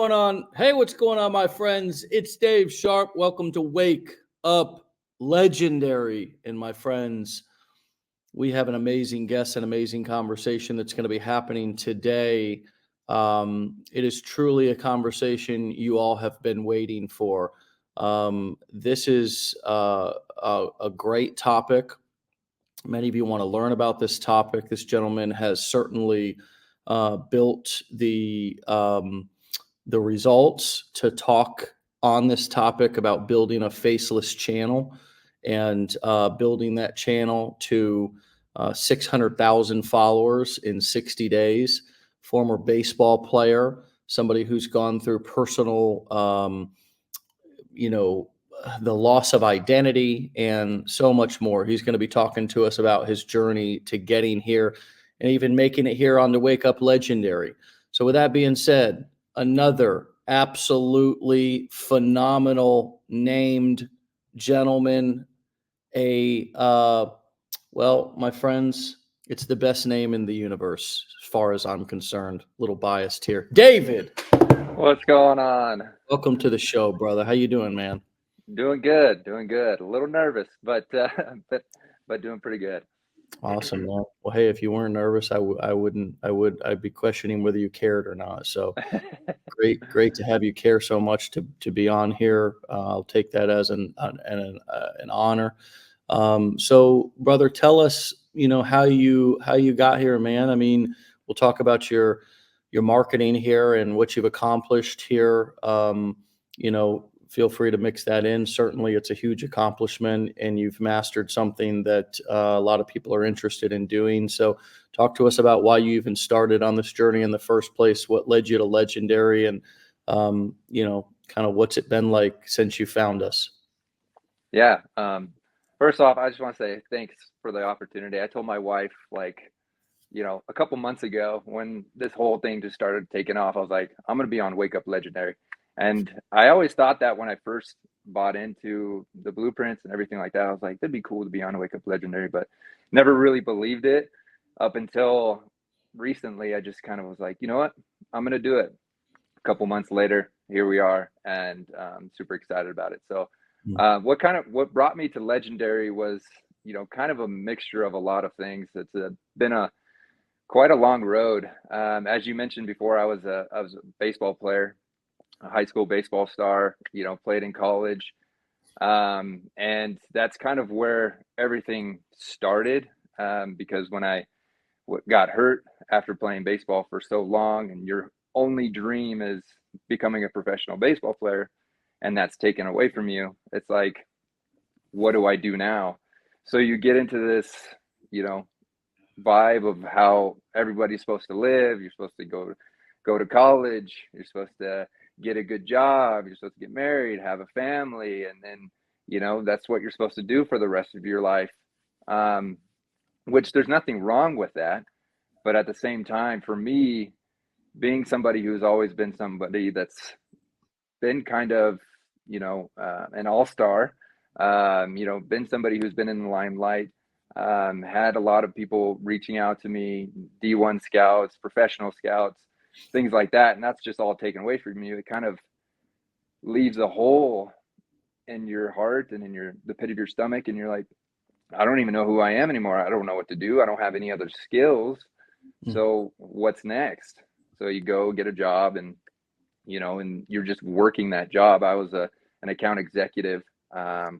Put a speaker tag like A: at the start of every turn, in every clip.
A: going on? Hey, what's going on, my friends? It's Dave Sharpe. Welcome to Wake Up Legendary. And my friends, we have an amazing guest, an amazing conversation that's going to be happening today. It is truly a conversation you all have been waiting for. This is a great topic. Many of you want to learn about this topic. This gentleman has certainly built the results to talk on this topic about building a faceless channel and building that channel to 600,000 followers in 60 days. Former baseball player, somebody who's gone through personal, the loss of identity and so much more. He's going to be talking to us about his journey to getting here and even making it here on the Wake Up Legendary. So with that being said, another absolutely phenomenal named gentleman, well, my friends, it's the best name in the universe as far as I'm concerned. A little biased here. David.
B: What's going on?
A: Welcome to the show, brother. How you doing, man?
B: Doing good. A little nervous, but doing pretty good.
A: Awesome, man. Well, hey, if you weren't nervous, I'd be questioning whether you cared or not. So great to have you care so much to be on here. I'll take that as an honor. So, brother, tell us, how you got here, man. I mean, we'll talk about your marketing here and what you've accomplished here. Feel free to mix that in. Certainly, it's a huge accomplishment, and you've mastered something that a lot of people are interested in doing. So, talk to us about why you even started on this journey in the first place. What led you to Legendary, and kind of what's it been like since you found us?
B: Yeah. First off, I just want to say thanks for the opportunity. I told my wife, a couple months ago when this whole thing just started taking off, I was like, I'm going to be on Wake Up Legendary. And I always thought that when I first bought into the blueprints and everything like that, I was like, that'd be cool to be on Wake Up Legendary, but never really believed it up until recently. I just kind of was like, you know what? I'm going to do it. A couple months later, here we are, and super excited about it. So what brought me to Legendary was, kind of a mixture of a lot of things. It's been quite a long road. As you mentioned before, I was a baseball player, a high school baseball star, played in college. And that's kind of where everything started. Because when I got hurt after playing baseball for so long, and your only dream is becoming a professional baseball player, and that's taken away from you, it's like, what do I do now? So you get into this, vibe of how everybody's supposed to live. You're supposed to go to college. You're supposed to get a good job. You're supposed to get married, have a family, and then that's what you're supposed to do for the rest of your life. Which there's nothing wrong with that, but at the same time, for me, being somebody who's always been somebody that's been kind of an all-star, been somebody who's been in the limelight, had a lot of people reaching out to me, D1 scouts, professional scouts, things like that. And that's just all taken away from you. It kind of leaves a hole in your heart and in the pit of your stomach. And you're like, I don't even know who I am anymore. I don't know what to do. I don't have any other skills. So what's next? So you go get a job, and you're just working that job. I was an account executive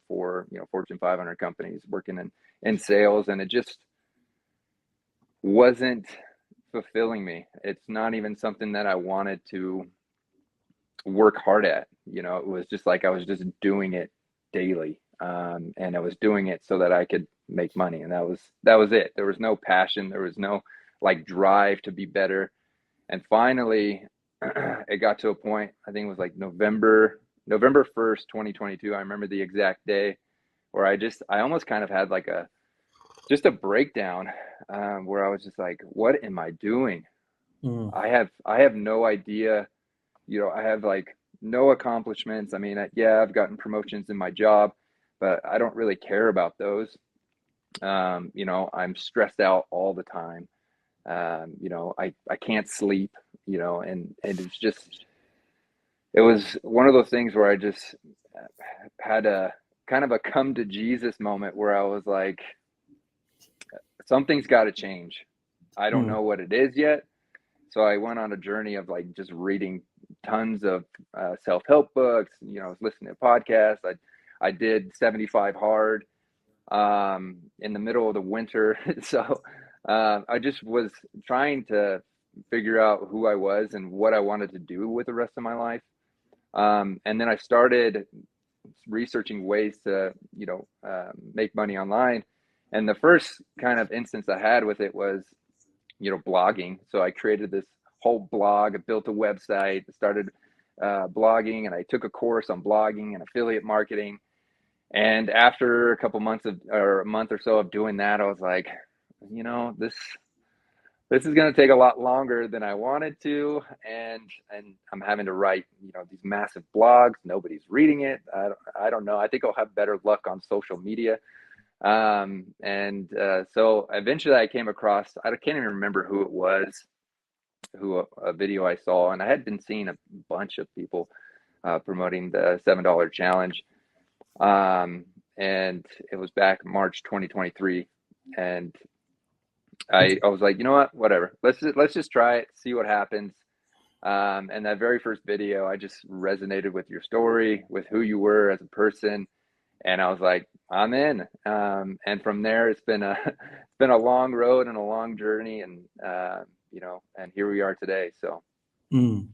B: for Fortune 500 companies, working in sales, and it just wasn't fulfilling me. It's not even something that I wanted to work hard at. It was just like I was just doing it daily, and I was doing it so that I could make money, and that was it. There was no passion. There was no drive to be better. And finally, it got to a point, I think it was like November 1st, 2022. I remember the exact day where I almost kind of had just a breakdown, where I was just like, what am I doing? I have no idea. I have no accomplishments. I mean, I've gotten promotions in my job, but I don't really care about those. I'm stressed out all the time. I can't sleep, and it's just, it was one of those things where I just had a kind of a come to Jesus moment where I was like, something's got to change. I don't
A: Mm,
B: know what it is yet. So I went on a journey of like just reading tons of self-help books, listening to podcasts. I did 75 hard in the middle of the winter. So I just was trying to figure out who I was and what I wanted to do with the rest of my life. And then I started researching ways to, make money online. And the first kind of instance I had with it was, blogging. So I created this whole blog, I built a website, started blogging, and I took a course on blogging and affiliate marketing. And after a couple months or a month or so of doing that, I was like, this is going to take a lot longer than I wanted to, and I'm having to write, these massive blogs. Nobody's reading it. I don't know. I think I'll have better luck on social media. So eventually I came across, I can't even remember who it was, who a video I saw, and I had been seeing a bunch of people promoting the $7 challenge. And it was back March 2023, and I was like, you know what, whatever. Let's just try it, see what happens. And that very first video, I just resonated with your story, with who you were as a person, and I was like, I'm in. And from there, it's been a it's been a long road and a long journey, and and here we are today. So
A: mm.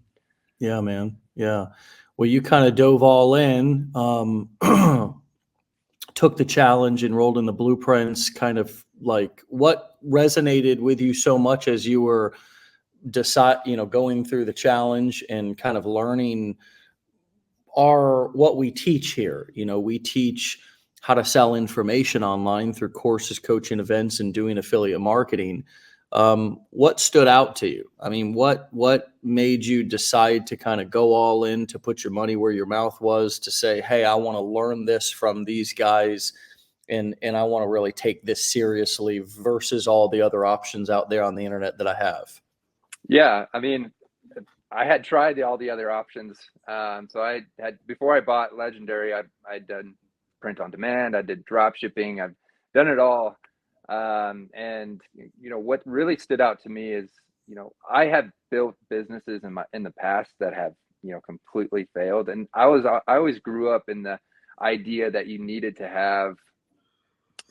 A: Yeah, man. Yeah. Well, you kind of dove all in, took the challenge, enrolled in the blueprints, kind of like what resonated with you so much as you were going through the challenge and kind of learning what we teach here. We teach how to sell information online through courses, coaching events, and doing affiliate marketing. What stood out to you? I mean, what made you decide to kind of go all in, to put your money where your mouth was, to say, hey, I want to learn this from these guys, and I want to really take this seriously versus all the other options out there on the internet that I have?
B: yeah, I mean, I had tried all the other options. So I had, before I bought Legendary, I'd done print on demand, I did drop shipping, I've done it all. And what really stood out to me is, I have built businesses in the past that have, completely failed. And I always grew up in the idea that you needed to have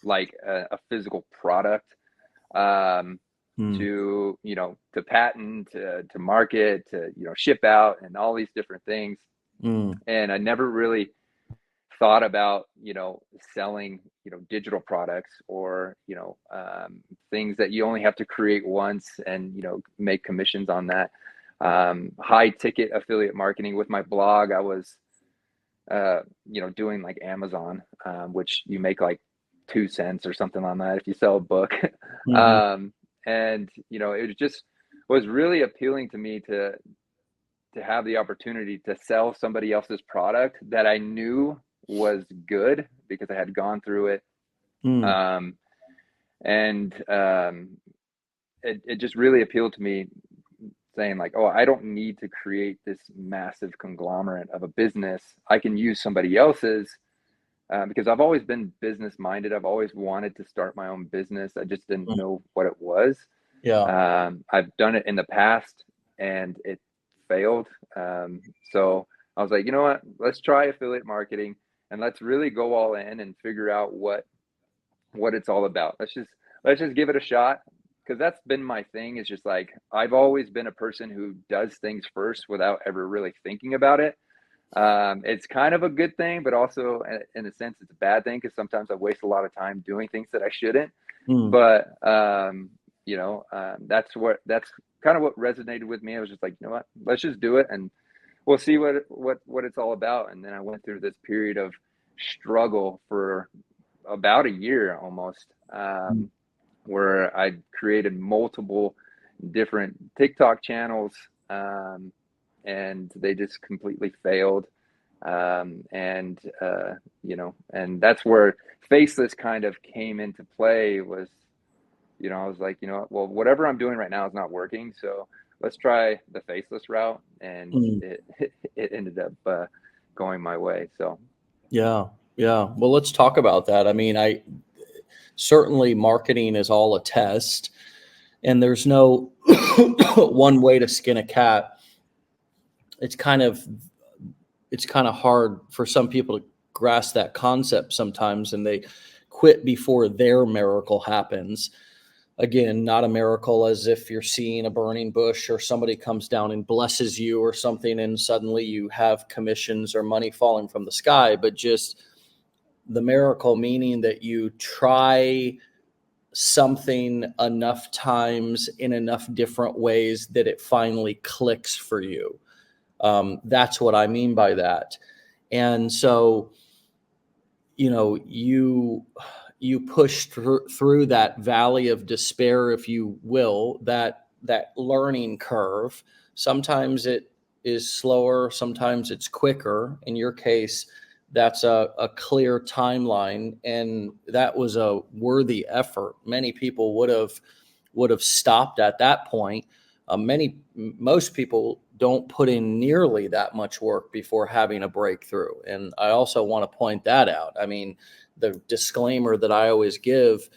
B: like a physical product. Um,
A: Mm,
B: to patent, to market, to ship out, and all these different things.
A: mm,
B: And I never really thought about selling digital products, or things that you only have to create once and make commissions on that. High ticket affiliate marketing with my blog, I was doing like Amazon, which you make like 2 cents or something on that if you sell a book.
A: mhm,
B: um, and it just was really appealing to me to have the opportunity to sell somebody else's product that I knew was good because I had gone through it.
A: mm,
B: Um, and it just really appealed to me, saying like, oh, I don't need to create this massive conglomerate of a business. I can use somebody else's, because I've always been business minded. I've always wanted to start my own business. I just didn't
A: mm.
B: know what it was.
A: Yeah.
B: I've done it in the past and it failed. So I was like, you know what? Let's try affiliate marketing, and let's really go all in and figure out what it's all about. Let's just give it a shot, because that's been my thing. Is just like, I've always been a person who does things first without ever really thinking about it. It's kind of a good thing, but also in a sense, it's a bad thing, because sometimes I waste a lot of time doing things that I shouldn't.
A: Mm,
B: But that's kind of what resonated with me. I was just like, you know what, let's just do it, and we'll see what it's all about. And then I went through this period of struggle for about a year almost,
A: mm,
B: where I created multiple different TikTok channels, and they just completely failed. And that's where Faceless kind of came into play. Was, I was like, well, whatever I'm doing right now is not working. So let's try the faceless route. And
A: Mm.
B: it ended up going my way. So,
A: Yeah. Yeah. Well, let's talk about that. I mean, I certainly marketing is all a test, and there's no one way to skin a cat. It's kind of it's kind of hard for some people to grasp that concept sometimes, and they quit before their miracle happens. Again, not a miracle as if you're seeing a burning bush or somebody comes down and blesses you or something and suddenly you have commissions or money falling from the sky, but just the miracle meaning that you try something enough times in enough different ways that it finally clicks for you. That's what I mean by that. And so, you push through that valley of despair, if you will, that learning curve. Sometimes it is slower, sometimes it's quicker. In your case, that's a clear timeline, and that was a worthy effort. Many people would have stopped at that point. Most people don't put in nearly that much work before having a breakthrough. And I also want to point that out. I mean, the disclaimer that I always give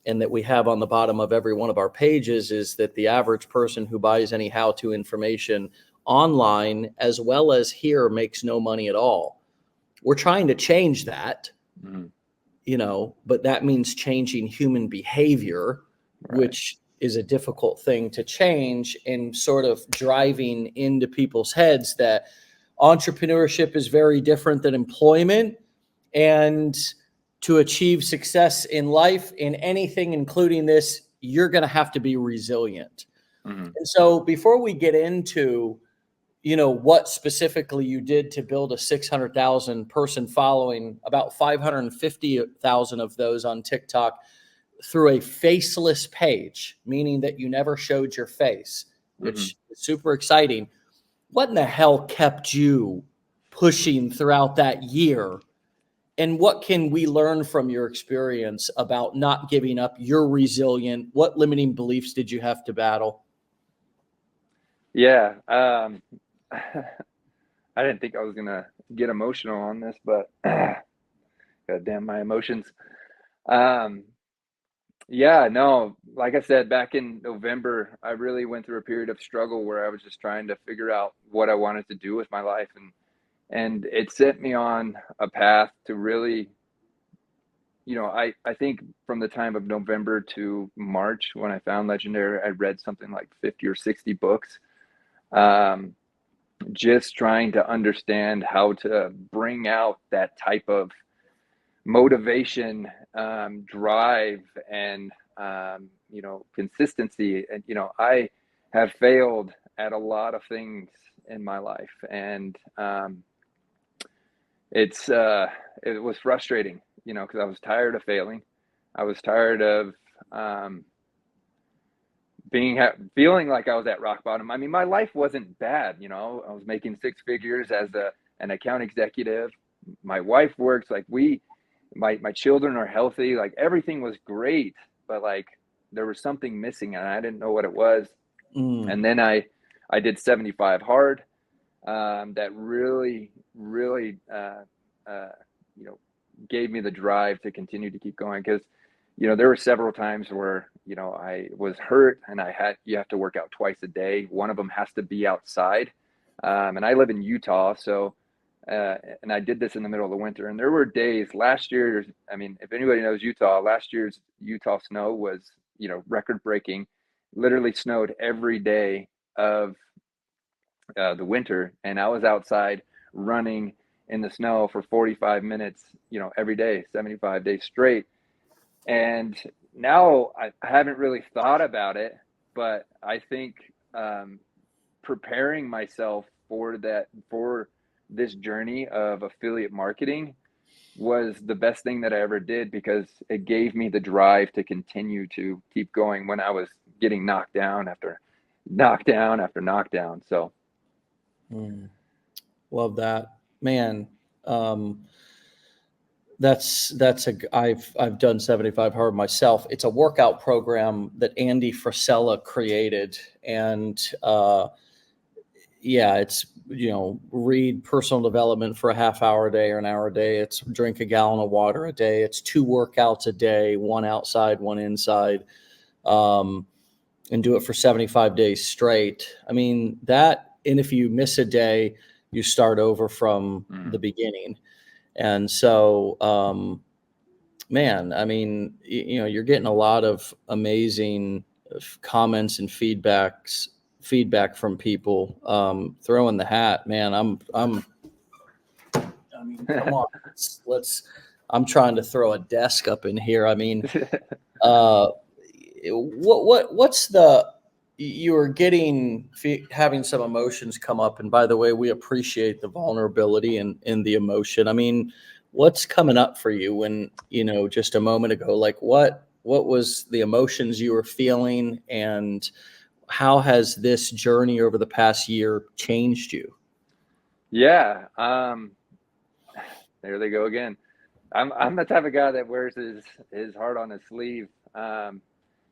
A: and that we have on the bottom of every one of our pages is that the average person who buys any how-to information online as well as here makes no money at all. We're trying to change that,
B: mhm,
A: but that means changing human behavior,
B: right.
A: which is a difficult thing to change, and sort of driving into people's heads that entrepreneurship is very different than employment. And to achieve success in life, in anything, including this, you're going to have to be resilient.
B: Mhm.
A: And so before we get into what specifically you did to build a 600,000 person following, about 550,000 of those on TikTok through a faceless page, meaning that you never showed your face,
B: Mhm.
A: which is super exciting. What in the hell kept you pushing throughout that year? And what can we learn from your experience about not giving up? You're resilient. What limiting beliefs did you have to battle?
B: Yeah. I didn't think I was gonna get emotional on this, but God damn my emotions. Um, yeah, no, like I said, back in November, I really went through a period of struggle where I was just trying to figure out what I wanted to do with my life, and it set me on a path to really, I think from the time of November to March when I found Legendary, I read something like 50 or 60 books. Um, just trying to understand how to bring out that type of motivation, drive, and consistency. And I have failed at a lot of things in my life, and it's it was frustrating, because I was tired of failing. I was tired of um, feeling like I was at rock bottom. I mean, my life wasn't bad. I was making six figures as an account executive. My wife works, like my children are healthy, like everything was great, but like there was something missing and I didn't know what it was.
A: Mm,
B: And then I did 75 hard. That really uh, you know gave me the drive to continue to keep going, because there were several times where I was hurt and you have to work out twice a day. One of them has to be outside, and I live in Utah, so and I did this in the middle of the winter. And there were days last year. I mean, if anybody knows Utah, last year's Utah snow was record breaking. Literally snowed every day of the winter, and I was outside running in the snow for 45 minutes, every day, 75 days straight. And now I haven't really thought about it, but I think preparing myself for this journey of affiliate marketing was the best thing that I ever did, because it gave me the drive to continue to keep going when I was getting knocked down after knockdown after knockdown. So
A: mm. Love that, man. Um, I've done 75 hard myself. It's a workout program that Andy Frisella created. And, yeah, it's, read personal development for a half hour a day or an hour a day. It's drink a gallon of water a day. It's 2 workouts a day, one outside, one inside, and do it for 75 days straight. I mean, and if you miss a day, you start over from the beginning. And so, man, I mean, you're getting a lot of amazing comments and feedback from people. Throwing the hat, man. I mean, come on, I'm trying to throw a desk up in here. I mean, what's you were having some emotions come up, and by the way, we appreciate the vulnerability and the emotion. I mean, what's coming up for you when, just a moment ago, like what was the emotions you were feeling, and how has this journey over the past year changed you?
B: Yeah. There they go again. I'm the type of guy that wears his heart on his sleeve.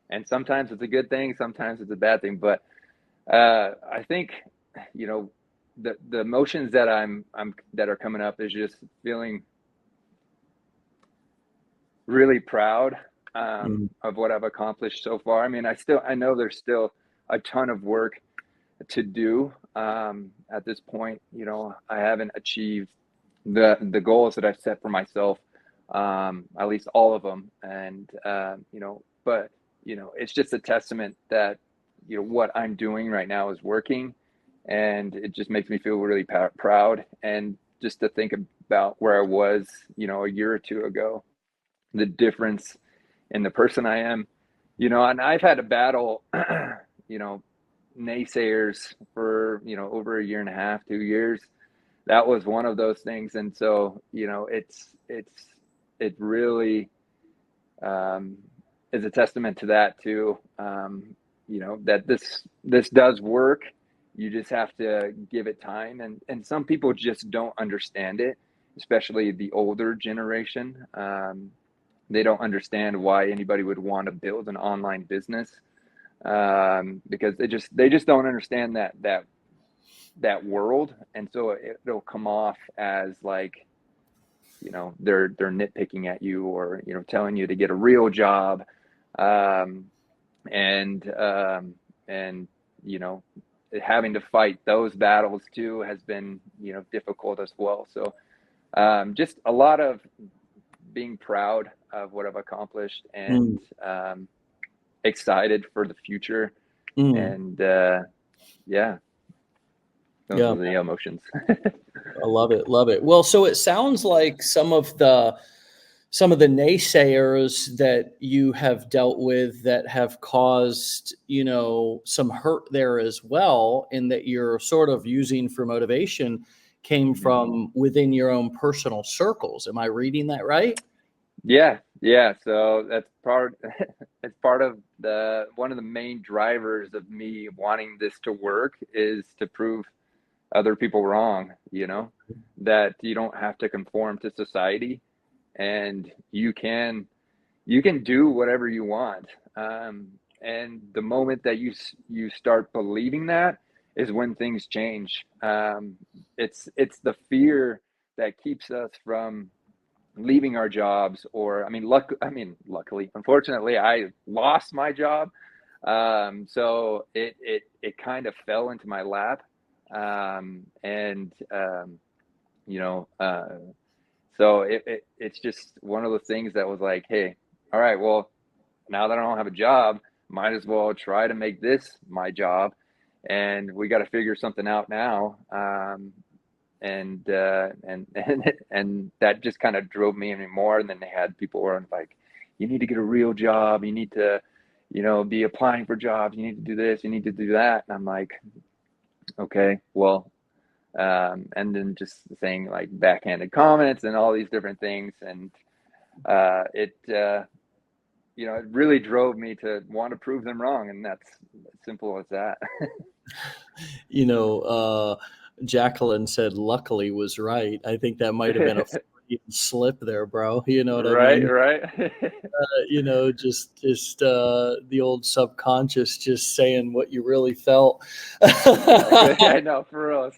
B: And sometimes it's a good thing, sometimes it's a bad thing. But I think, the emotions that that are coming up is just feeling really proud of what I've accomplished so far. I mean, I know there's still a ton of work to do. At this point, I haven't achieved the goals that I've set for myself, at least all of them. And, but, it's just a testament that, what I'm doing right now is working, and it just makes me feel really proud. And just to think about where I was, a year or two ago, the difference in the person I am, and I've had to battle, naysayers for, over a year and a half, 2 years. That was one of those things. And so, it really, is a testament to that too. That this does work. You just have to give it time. And some people just don't understand it, especially the older generation. They don't understand why anybody would want to build an online business, because they just don't understand that world. And so it'll come off as like, they're nitpicking at you, or, telling you to get a real job. And having to fight those battles too has been, difficult as well. So, just a lot of being proud of what I've accomplished, and, excited for the future. And, yeah, those are the emotions.
A: I love it. Love it. Well, so it sounds like some of the naysayers that you have dealt with that have caused, some hurt there as well, and that you're sort of using for motivation, came from within your own personal circles. Am I reading that right?
B: Yeah. So that's it's part of one of the main drivers of me wanting this to work, is to prove other people wrong, that you don't have to conform to society, and you can do whatever you want. And the moment that you start believing that is when things change. It's the fear that keeps us from leaving our jobs. Or luckily, unfortunately, I lost my job. So it kind of fell into my lap. So it's just one of the things that was like, hey, all right, well, now that I don't have a job, might as well try to make this my job, and we got to figure something out now. And that just kind of drove me even more. And then they had people who were like, you need to get a real job. You need to, be applying for jobs. You need to do this. You need to do that. And I'm like, okay, well, and then just saying like backhanded comments and all these different things. And it really drove me to want to prove them wrong. And that's as simple as that.
A: Jacqueline said, luckily was right. I think that might have been a even slip there, bro. You know what I
B: Right,
A: mean?
B: right.
A: Just the old subconscious just saying what you really felt.
B: Exactly. I know, for real.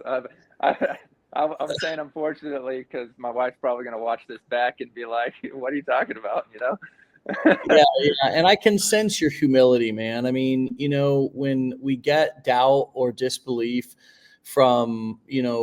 B: I, I'm saying unfortunately because my wife's probably going to watch this back and be like, "What are you talking about?" You know?
A: Yeah, yeah, and I can sense your humility, man. I mean, when we get doubt or disbelief from,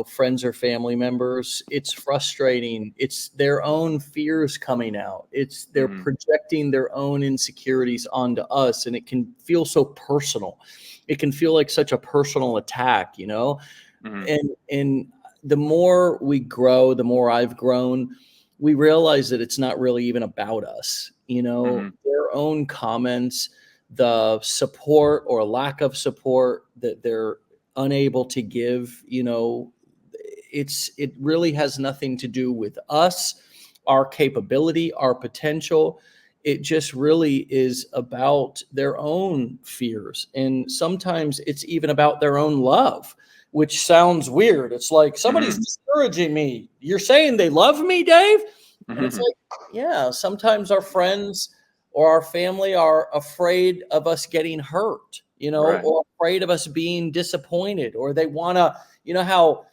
A: friends or family members, it's frustrating. It's their own fears coming out. It's they're
B: Hmm.
A: projecting their own insecurities onto us, and it can feel so personal. It can feel like such a personal attack.
B: Hmm.
A: And the more we grow, the more I've grown, we realize that it's not really even about us.
B: Hmm.
A: Their own comments, the support or lack of support that they're unable to give, it really has nothing to do with us, our capability, our potential. It just really is about their own fears, and sometimes it's even about their own love, which sounds weird. It's like somebody's
B: Hmm.
A: discouraging me. You're saying they love me, Dave? And it's
B: Hmm.
A: like, yeah, sometimes our friends or our family are afraid of us getting hurt,
B: Right.
A: or afraid of us being disappointed, or they want to, how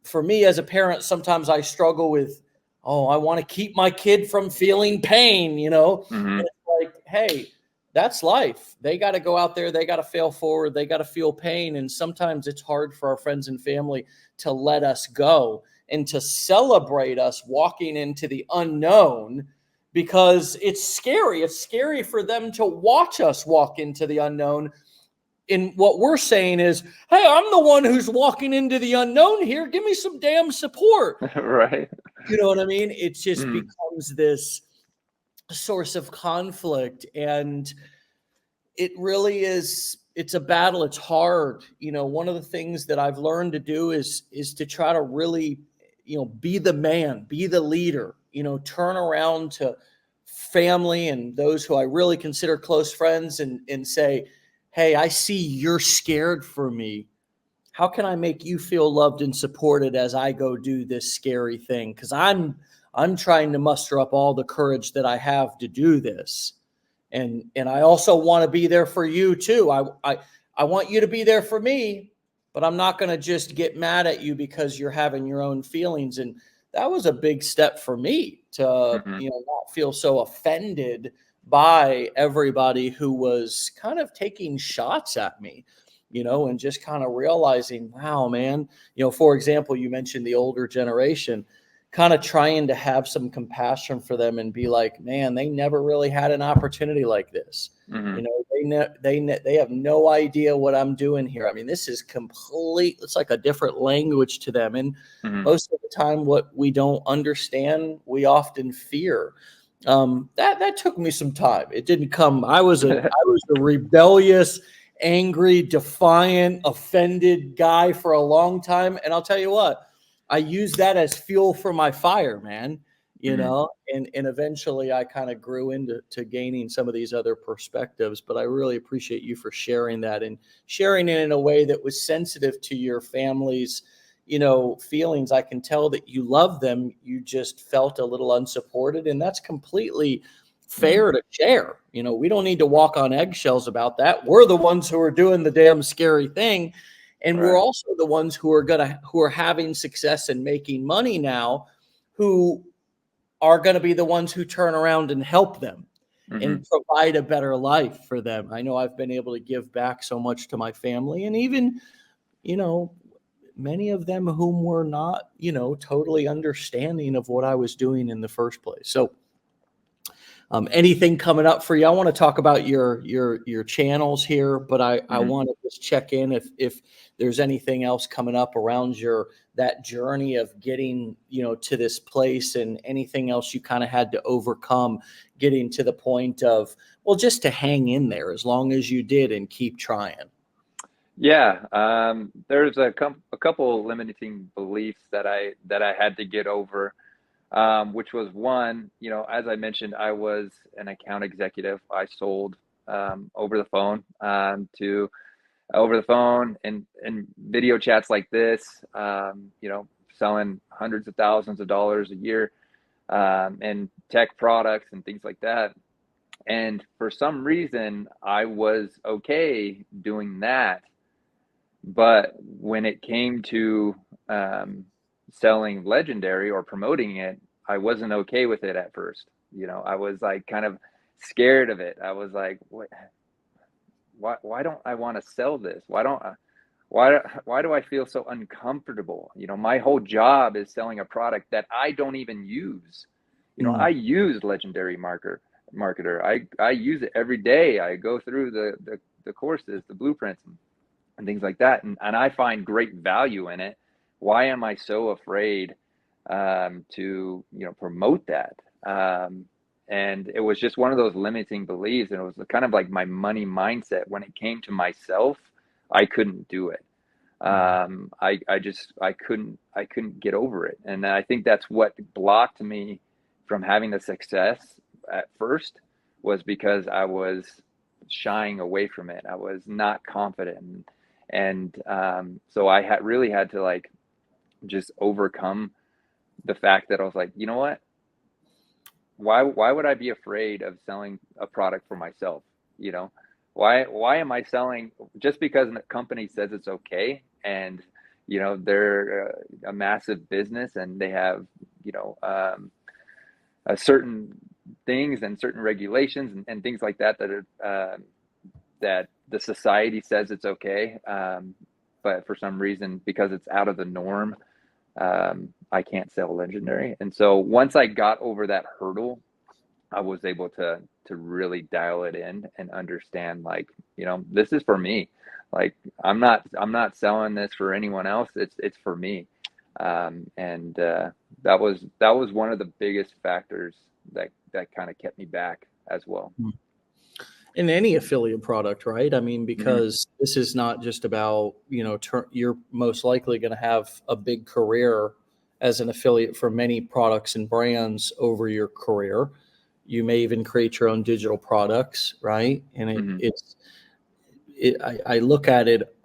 A: for me as a parent, sometimes I struggle with, oh, I want to keep my kid from feeling pain.
B: Hmm.
A: And it's like, hey, that's life. They got to go out there, they got to fail forward, they got to feel pain. And sometimes it's hard for our friends and family to let us go and to celebrate us walking into the unknown, because it's scary. It's scary for them to watch us walk into the unknown. And what we're saying is, hey, I'm the one who's walking into the unknown here. Give me some damn support.
B: Right.
A: You know what I mean? It just
B: Mm.
A: becomes this source of conflict. And it really is, it's a battle. It's hard. One of the things that I've learned to do is to try to really, be the man, be the leader, turn around to family and those who I really consider close friends, and say, hey, I see you're scared for me. How can I make you feel loved and supported as I go do this scary thing? Because I'm trying to muster up all the courage that I have to do this. And I also want to be there for you too. I want you to be there for me, but I'm not going to just get mad at you because you're having your own feelings. And that was a big step for me to,
B: Hmm.
A: not feel so offended by everybody who was kind of taking shots at me, and just kind of realizing, wow, man, for example, you mentioned the older generation, kind of trying to have some compassion for them and be like, man, they never really had an opportunity like this.
B: Hmm.
A: They have no idea what I'm doing here. I mean, this is complete. It's like a different language to them, and
B: Hmm.
A: most of the time, what we don't understand, we often fear. That took me some time. It didn't come. I was a rebellious, angry, defiant, offended guy for a long time, and I'll tell you what, I use that as fuel for my fire, man.
B: Hmm.
A: And eventually I kind of grew into gaining some of these other perspectives. But I really appreciate you for sharing that, and sharing it in a way that was sensitive to your family's, feelings. I can tell that you love them. You just felt a little unsupported, and that's completely
B: Hmm.
A: fair to share. We don't need to walk on eggshells about that. We're the ones who are doing the damn scary thing. And we're
B: Right.
A: also the ones who are having success and making money now, who are going to be the ones who turn around and help them
B: Hmm.
A: and provide a better life for them. I know I've been able to give back so much to my family, and even, you know, many of them whom were not, totally understanding of what I was doing in the first place. So, anything coming up for you? I want to talk about your channels here, but I
B: Hmm.
A: want to just check in if there's anything else coming up around that journey of getting, to this place, and anything else you kind of had to overcome getting to the point of, well, just to hang in there as long as you did and keep trying.
B: Yeah. There's a couple limiting beliefs that I had to get over, which was one, as I mentioned, I was an account executive. I sold to over the phone and video chats like this, selling hundreds of thousands of dollars a year. and tech products and things like that. And for some reason, I was okay doing that. But when it came to selling Legendary or promoting it, I wasn't okay with it at first. I was like kind of scared of it. I was like, what? Why don't I want to sell this? Why do I feel so uncomfortable? My whole job is selling a product that I don't even use. I use Legendary Marketer. I use it every day. I go through the courses, the blueprints, and things like that, and I find great value in it. Why am I so afraid to promote that? And it was just one of those limiting beliefs, and it was kind of like my money mindset. When it came to myself, I couldn't do it. I couldn't get over it, and I think that's what blocked me from having the success at first, was because I was shying away from it. I was not confident, and so I really had to like just overcome the fact that I was like, you know what? Why would I be afraid of selling a product for myself? Why am I selling just because a company says it's okay, and they're a massive business and they have a certain things and certain regulations and things like that are that the society says it's okay, but for some reason, because it's out of the norm, I can't sell Legendary. And so once I got over that hurdle, I was able to really dial it in and understand, like, this is for me. Like, I'm not selling this for anyone else. It's for me. And that was one of the biggest factors that kind of kept me back as well.
A: In any affiliate product, right? I mean, because this is not just about, you're most likely going to have a big career as an affiliate for many products and brands over your career. You may even create your own digital products, right? And I look at it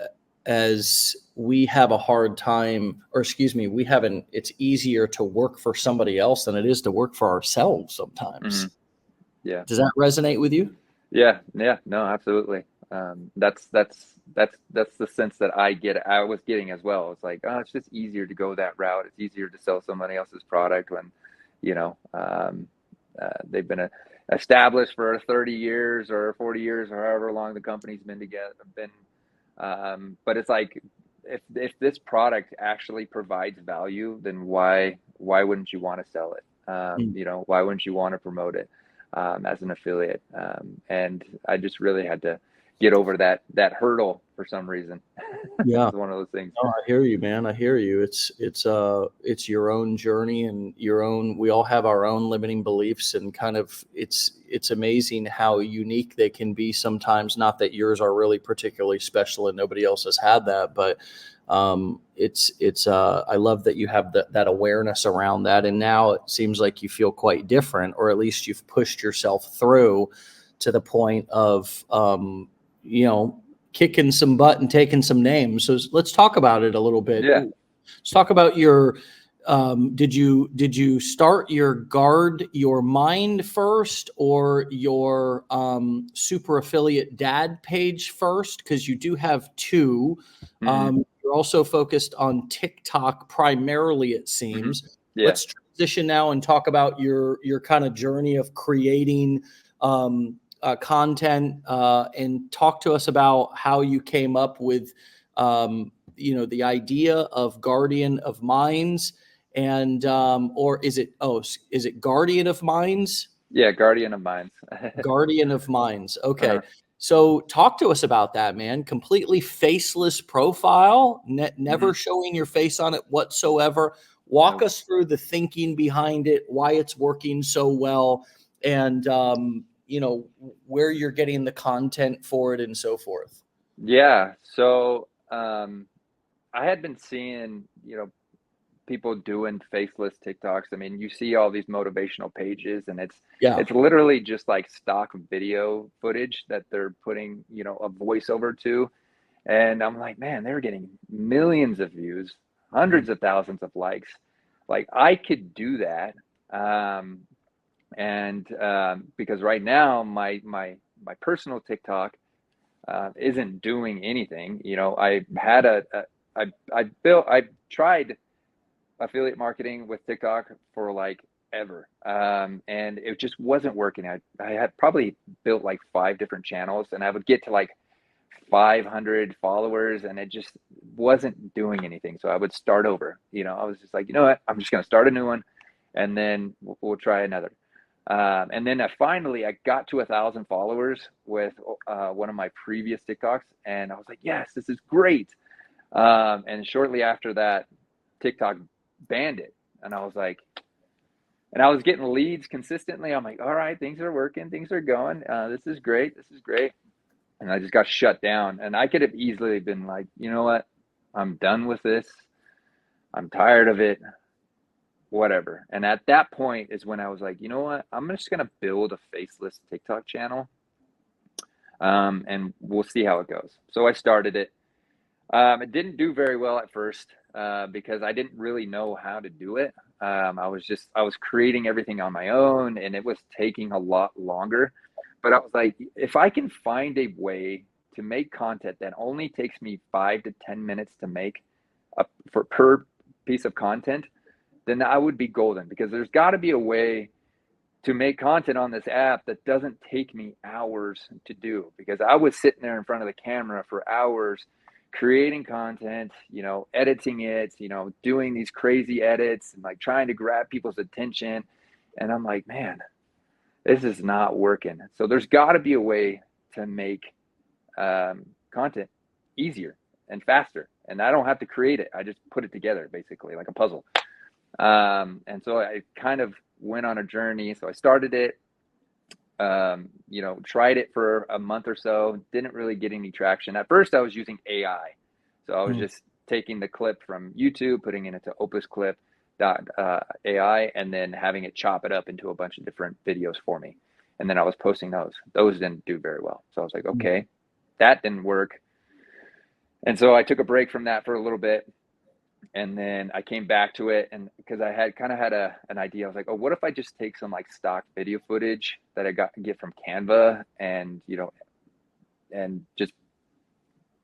A: as we have a hard time, or excuse me, it's easier to work for somebody else than it is to work for ourselves sometimes.
B: Yeah.
A: Does that resonate with you?
B: Yeah, no, absolutely. That's the sense that I was getting as well. It's like, oh, it's just easier to go that route. It's easier to sell somebody else's product when, they've been established for 30 years or 40 years or however long the company's been together. But it's like, if this product actually provides value, then why wouldn't you want to sell it? Why wouldn't you want to promote it as an affiliate? And I just really had to get over that hurdle for some reason.
A: Yeah.
B: It's one of those things.
A: Oh, I hear you, man. I hear you. It's your own journey and we all have our own limiting beliefs, and kind of it's amazing how unique they can be sometimes. Not that yours are really particularly special and nobody else has had that, but I love that you have that awareness around that. And now it seems like you feel quite different, or at least you've pushed yourself through to the point of, kicking some butt and taking some names. So let's talk about it a little bit.
B: Yeah.
A: Let's talk about your, did you start your Guard Your Mind first, or your super affiliate dad page first? Because you do have two. You're also focused on TikTok primarily, it seems.
B: Yeah.
A: Let's transition now and talk about your kind of journey of creating content, and talk to us about how you came up with, the idea of Guardian of Minds, and or is it Guardian of Minds?
B: Yeah, Guardian of Minds.
A: Guardian of Minds. Okay. So talk to us about that, man. Completely faceless profile, never showing your face on it whatsoever. Walk us through the thinking behind it, why it's working so well, and where you're getting the content for it and so forth.
B: Yeah. So I had been seeing, people doing faceless TikToks. I mean, you see all these motivational pages, and it's literally just like stock video footage that they're putting, a voiceover to. And I'm like, man, they're getting millions of views, hundreds of thousands of likes. Like, I could do that, Because right now my personal TikTok isn't doing anything. You know, I tried affiliate marketing with TikTok for like ever. And it just wasn't working. I had probably built like 5 different channels, and I would get to like 500 followers, and it just wasn't doing anything. So I would start over. You know, I was just like, you know what, I'm just going to start a new one, and then we'll try another. And then finally I got to 1,000 followers with one of my previous TikToks, and I was like, yes, this is great. And shortly after that, TikTok banned it, and I was like, and I was getting leads consistently. I'm like, all right, things are working, things are going. This is great, this is great. And I just got shut down. And I could have easily been like, you know what, I'm done with this. I'm tired of it. Whatever. And at that point is when I was like, you know what, I'm just gonna build a faceless TikTok channel, and we'll see how it goes. So I started it. It didn't do very well at first because I didn't really know how to do it. I was creating everything on my own, and it was taking a lot longer. But I was like, if I can find a way to make content that only takes me 5 to 10 minutes to make per piece of content, then I would be golden, because there's got to be a way to make content on this app that doesn't take me hours to do, because I was sitting there in front of the camera for hours creating content, you know, editing it, you know, doing these crazy edits and like trying to grab people's attention. And I'm like, man, this is not working. So there's got to be a way to make content easier and faster. And I don't have to create it. I just put it together basically like a puzzle. And so I kind of went on a journey. So I started it, you know, tried it for a month or so, didn't really get any traction. At first I was using AI. So I was just taking the clip from YouTube, putting it into Opus Clip AI, and then having it chop it up into a bunch of different videos for me. And then I was posting those. Those didn't do very well. So I was like, okay, that didn't work. And so I took a break from that for a little bit. And then I came back to it, and because I had kind of had an idea, I was like, oh, what if I just take some like stock video footage that I get from Canva, and, you know, and just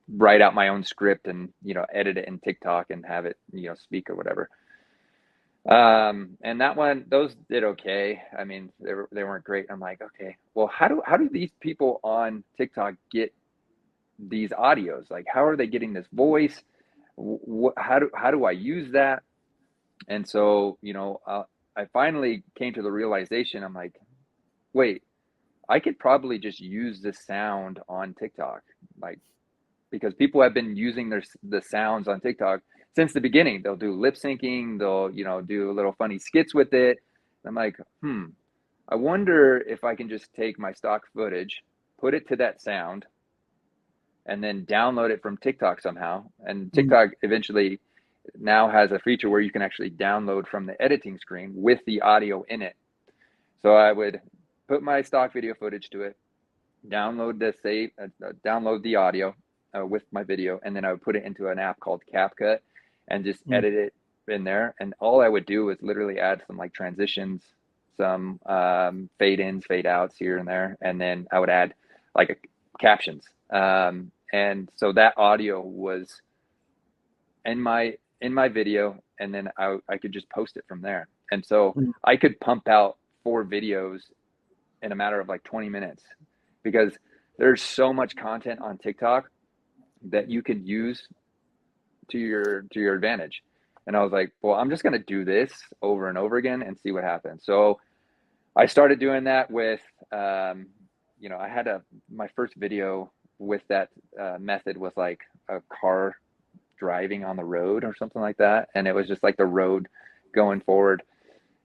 B: write out my own script and, you know, edit it in TikTok and have it, you know, speak or whatever. And that one, those did okay. I mean, they weren't great. I'm like, okay, well, how do these people on TikTok get these audios? Like, how are they getting this voice? How do I use that? And so, you know, I finally came to the realization. I'm like, wait, I could probably just use the sound on TikTok, like, because people have been using the sounds on TikTok since the beginning. They'll do lip syncing, they'll, you know, do little funny skits with it. I'm like, I wonder if I can just take my stock footage, put it to that sound, and then download it from TikTok somehow. And TikTok eventually now has a feature where you can actually download from the editing screen with the audio in it. So I would put my stock video footage to it, download the audio with my video, and then I would put it into an app called CapCut and just edit it in there. And all I would do was literally add some like transitions, some fade ins, fade outs here and there, and then I would add like captions. And so that audio was in my video, and then I could just post it from there. And so I could pump out 4 videos in a matter of like 20 minutes, because there's so much content on TikTok that you can use to your advantage. And I was like, well, I'm just going to do this over and over again and see what happens. So I started doing that with, you know, I had my first video with that method was like a car driving on the road or something like that. And it was just like the road going forward.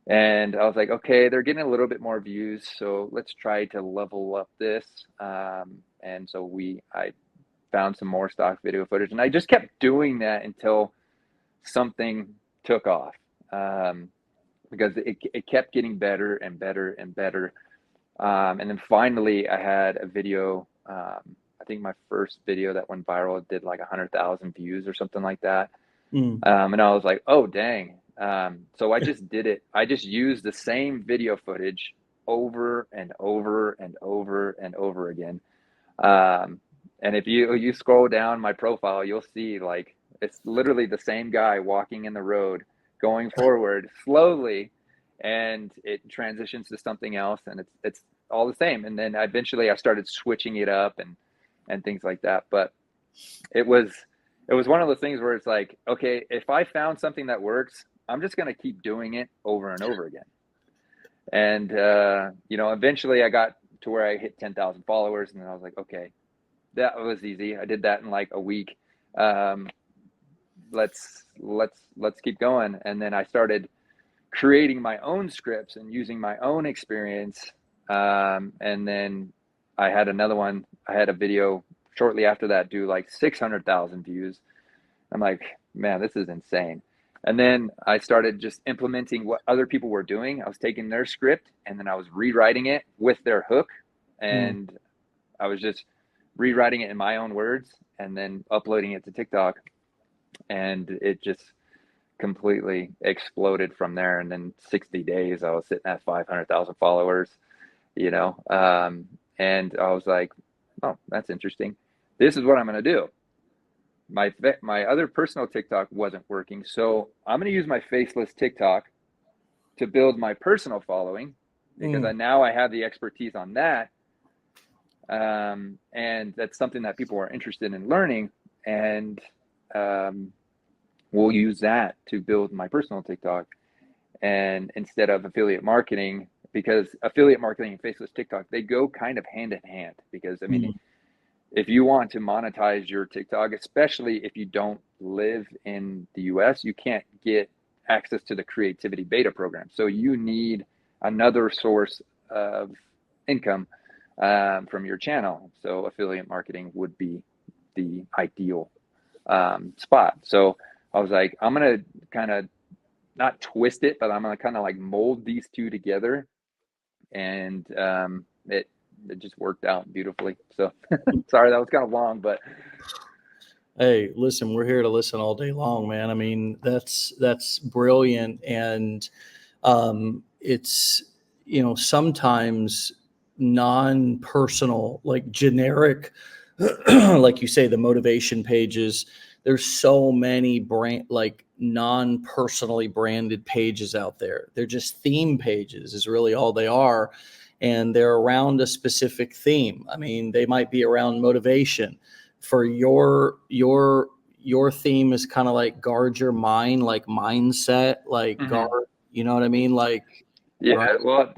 B: And I was like, okay, they're getting a little bit more views, so let's try to level up this. And so I found some more stock video footage, and I just kept doing that until something took off, because it kept getting better and better and better. And then finally I had a video, I think my first video that went viral did like 100,000 views or something like that. And I was like, oh, dang, So I just did it. I just used the same video footage over and over and over and over again. And if you scroll down my profile, you'll see like it's literally the same guy walking in the road, going forward slowly, and it transitions to something else, and it's all the same. And then eventually I started switching it up and things like that. But it was one of those things where it's like, okay, if I found something that works, I'm just going to keep doing it over and over again. And eventually I got to where I hit 10,000 followers, and then I was like, okay, that was easy. I did that in like a week. Let's keep going. And then I started creating my own scripts and using my own experience. And then I had another one. I had a video shortly after that do like 600,000 views. I'm like, man, this is insane. And then I started just implementing what other people were doing. I was taking their script and then I was rewriting it with their hook. And I was just rewriting it in my own words and then uploading it to TikTok. And it just completely exploded from there. And then 60 days, I was sitting at 500,000 followers, and I was like, oh, that's interesting. This is what I'm going to do. My other personal TikTok wasn't working. So I'm going to use my Faceless TikTok to build my personal following because now I have the expertise on that. And that's something that people are interested in learning. And we'll use that to build my personal TikTok. And instead of affiliate marketing, because affiliate marketing and Faceless TikTok, they go kind of hand in hand. Because I mean, if you want to monetize your TikTok, especially if you don't live in the US, you can't get access to the creativity beta program. So you need another source of income from your channel. So affiliate marketing would be the ideal spot. So I was like, I'm going to kind of not twist it, but I'm going to kind of like mold these two together. And it just worked out beautifully. So sorry, that was kind of long, but
A: hey, listen, we're here to listen all day long, man. I mean, that's brilliant. And it's, sometimes non-personal, like generic, like you say, the motivation pages, there's so many like non-personally branded pages out there. They're just theme pages is really all they are. And they're around a specific theme. I mean, they might be around motivation. For your theme is kind of like guard your mind, like mindset, like guard, you know what I mean? Like,
B: yeah,
A: right?
B: well,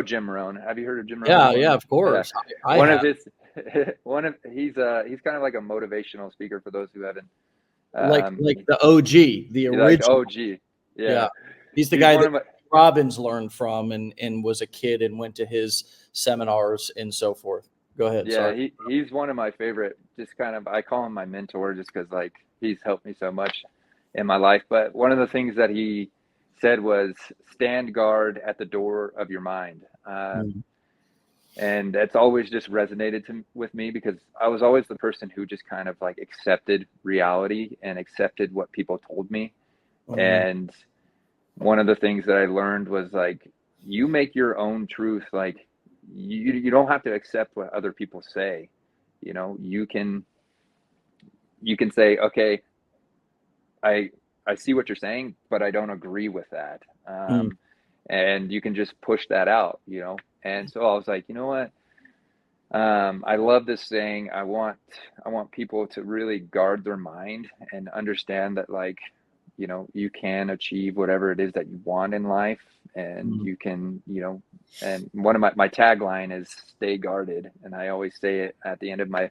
B: Jim Rohn. Have you heard of Jim Rohn
A: Yeah,
B: before?
A: yeah, of course.
B: Yeah.
A: I have.
B: He's kind of like a motivational speaker for those who haven't.
A: Like the OG, the
B: Like
A: original.
B: OG. Yeah.
A: Yeah. He's the guy that Robbins learned from and was a kid and went to his seminars and so forth. Go ahead.
B: Yeah,
A: Sorry.
B: he's one of my favorite, just kind of, I call him my mentor just because like he's helped me so much in my life. But one of the things that he said was stand guard at the door of your mind. And that's always just resonated with me because I was always the person who just kind of like accepted reality and accepted what people told me. And one of the things that I learned was like, you make your own truth. Like you don't have to accept what other people say. You can say, okay, I see what you're saying, but I don't agree with that. And you can just push that out, And so I was like, you know what? I love this saying. I want people to really guard their mind and understand that, like, you can achieve whatever it is that you want in life, and you can, and one of my tagline is stay guarded. And I always say it at the end of my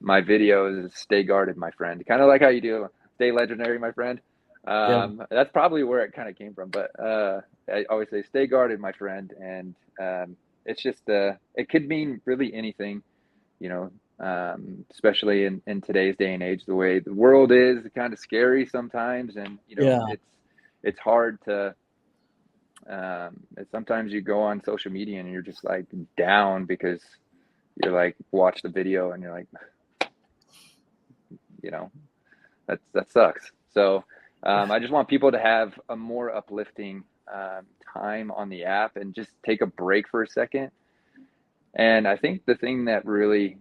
B: videos is stay guarded, my friend. Kind of like how you do stay legendary, my friend. That's probably where it kind of came from, but I always say stay guarded, my friend. And it's just it could mean really anything, especially in today's day and age, the way the world is kind of scary sometimes. And it's hard to sometimes you go on social media and you're just like down because you're like watch the video and you're like that sucks. So I just want people to have a more uplifting time on the app and just take a break for a second. And I think the thing that really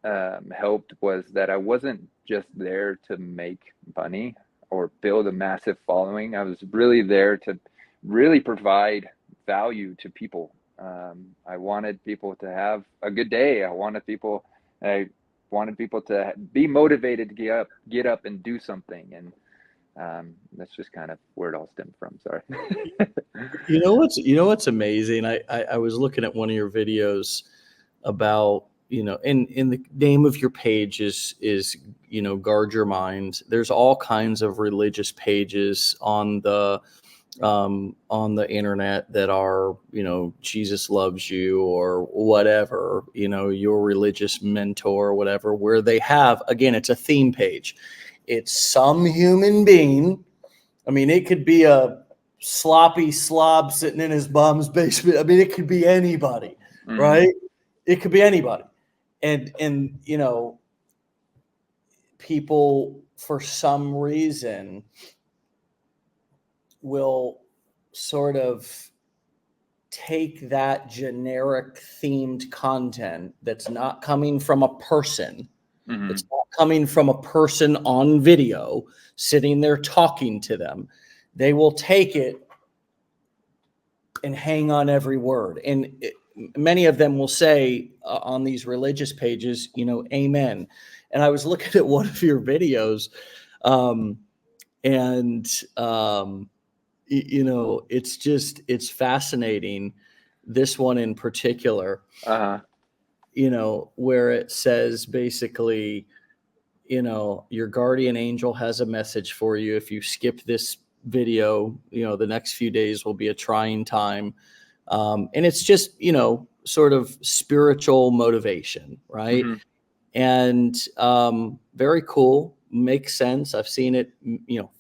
B: helped was that I wasn't just there to make money or build a massive following. I was really there to really provide value to people. I wanted people to have a good day. I wanted people to be motivated to get up and do something. And that's just kind of where it all stemmed from. Sorry.
A: You know what's amazing? I was looking at one of your videos about, in the name of your page is guard your mind. There's all kinds of religious pages on the internet that are, Jesus loves you or whatever, your religious mentor or whatever, where they have, again, it's a theme page. It's some human being. I mean, it could be a sloppy slob sitting in his mom's basement. I mean, it could be anybody, right? It could be anybody. And people for some reason will sort of take that generic themed content that's not coming from a person, it's not coming from a person on video sitting there talking to them. They will take it and hang on every word. And many of them will say on these religious pages, amen. And I was looking at one of your videos, it's fascinating. This one in particular, where it says basically, your guardian angel has a message for you. If you skip this video, the next few days will be a trying time. And it's just, sort of spiritual motivation, right? And very cool. Makes sense. I've seen it,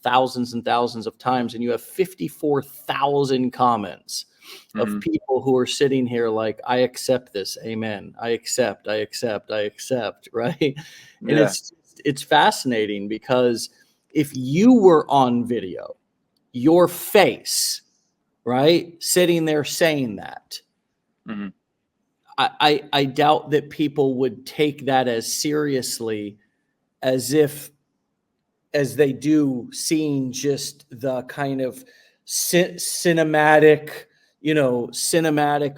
A: thousands and thousands of times, and you have 54,000 comments of people who are sitting here like, I accept this. Amen. I accept, right? And it's fascinating because if you were on video, your face, right, sitting there saying that, I doubt that people would take that as seriously as they do seeing just the kind of cinematic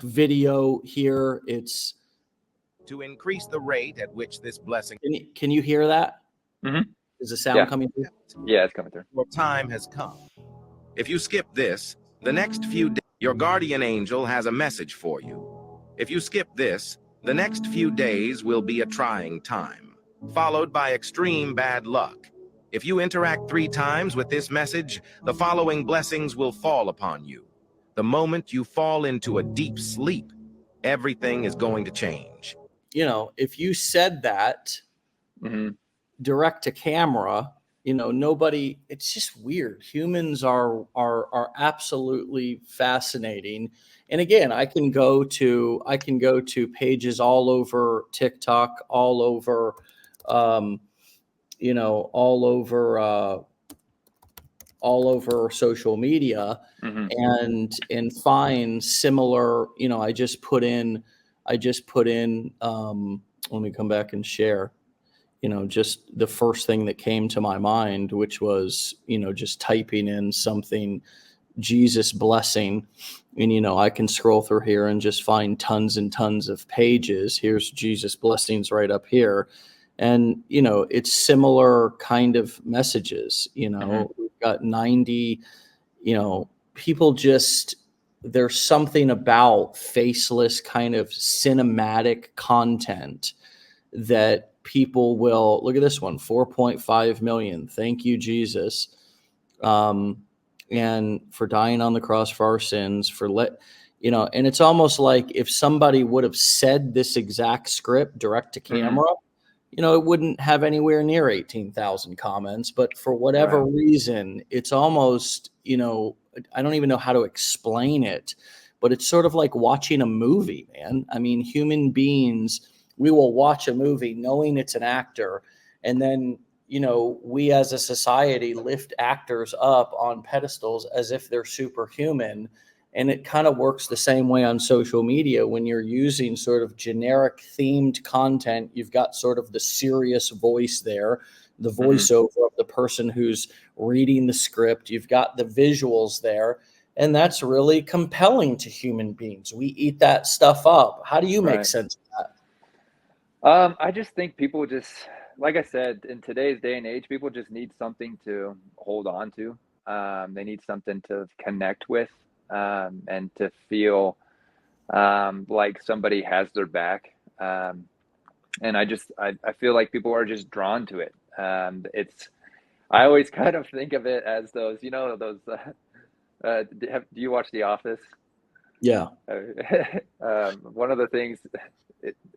A: video here. It's
C: to increase the rate at which this blessing.
A: Can you hear that? Is the sound coming through?
B: Yeah, it's coming through.
C: Your time has come. If you skip this, the next few days, your guardian angel has a message for you. If you skip this, the next few days will be a trying time, followed by extreme bad luck. If you interact 3 times with this message, the following blessings will fall upon you. The moment you fall into a deep sleep, everything is going to change.
A: If you said that direct to camera, nobody, it's just weird. Humans are absolutely fascinating. And again, I can go to pages all over TikTok, all over, all over social media, and find similar, I just put in, let me come back and share, just the first thing that came to my mind, which was, just typing in something, Jesus blessing. And, I can scroll through here and just find tons and tons of pages. Here's Jesus blessings right up here. And, it's similar kind of messages, we've got 90, people just, there's something about faceless kind of cinematic content that people will look at. This one, 4.5 million. Thank you, Jesus. And for dying on the cross for our sins, and it's almost like if somebody would have said this exact script direct to camera, it wouldn't have anywhere near 18,000 comments, but for whatever reason, it's almost, I don't even know how to explain it, but it's sort of like watching a movie, man. I mean, human beings, we will watch a movie knowing it's an actor, and then you know, we as a society lift actors up on pedestals as if they're superhuman. And it kind of works the same way on social media. When you're using sort of generic themed content, you've got sort of the serious voice there, the voiceover of the person who's reading the script. You've got the visuals there. And that's really compelling to human beings. We eat that stuff up. How do you make
B: Right.
A: sense of that?
B: I just think people just, like I said, in today's day and age, people just need something to hold on to. They need something to connect with, and to feel like somebody has their back. And I feel like people are just drawn to it. I always kind of think of it as those, you know, those, do you watch The Office?
A: Yeah.
B: One of the things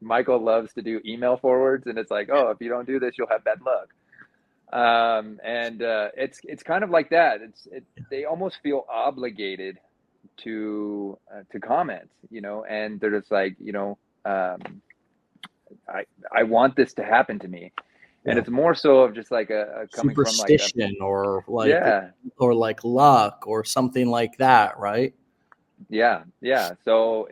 B: Michael loves to do email forwards, and it's like, oh, if you don't do this, you'll have bad luck. It's kind of like that. They almost feel obligated to comment, you know, and they're just like, you know, I want this to happen to me. And
A: Yeah.
B: it's more so of just like a coming from like
A: Superstition or like,
B: yeah,
A: or like luck or something like that, right?
B: yeah. So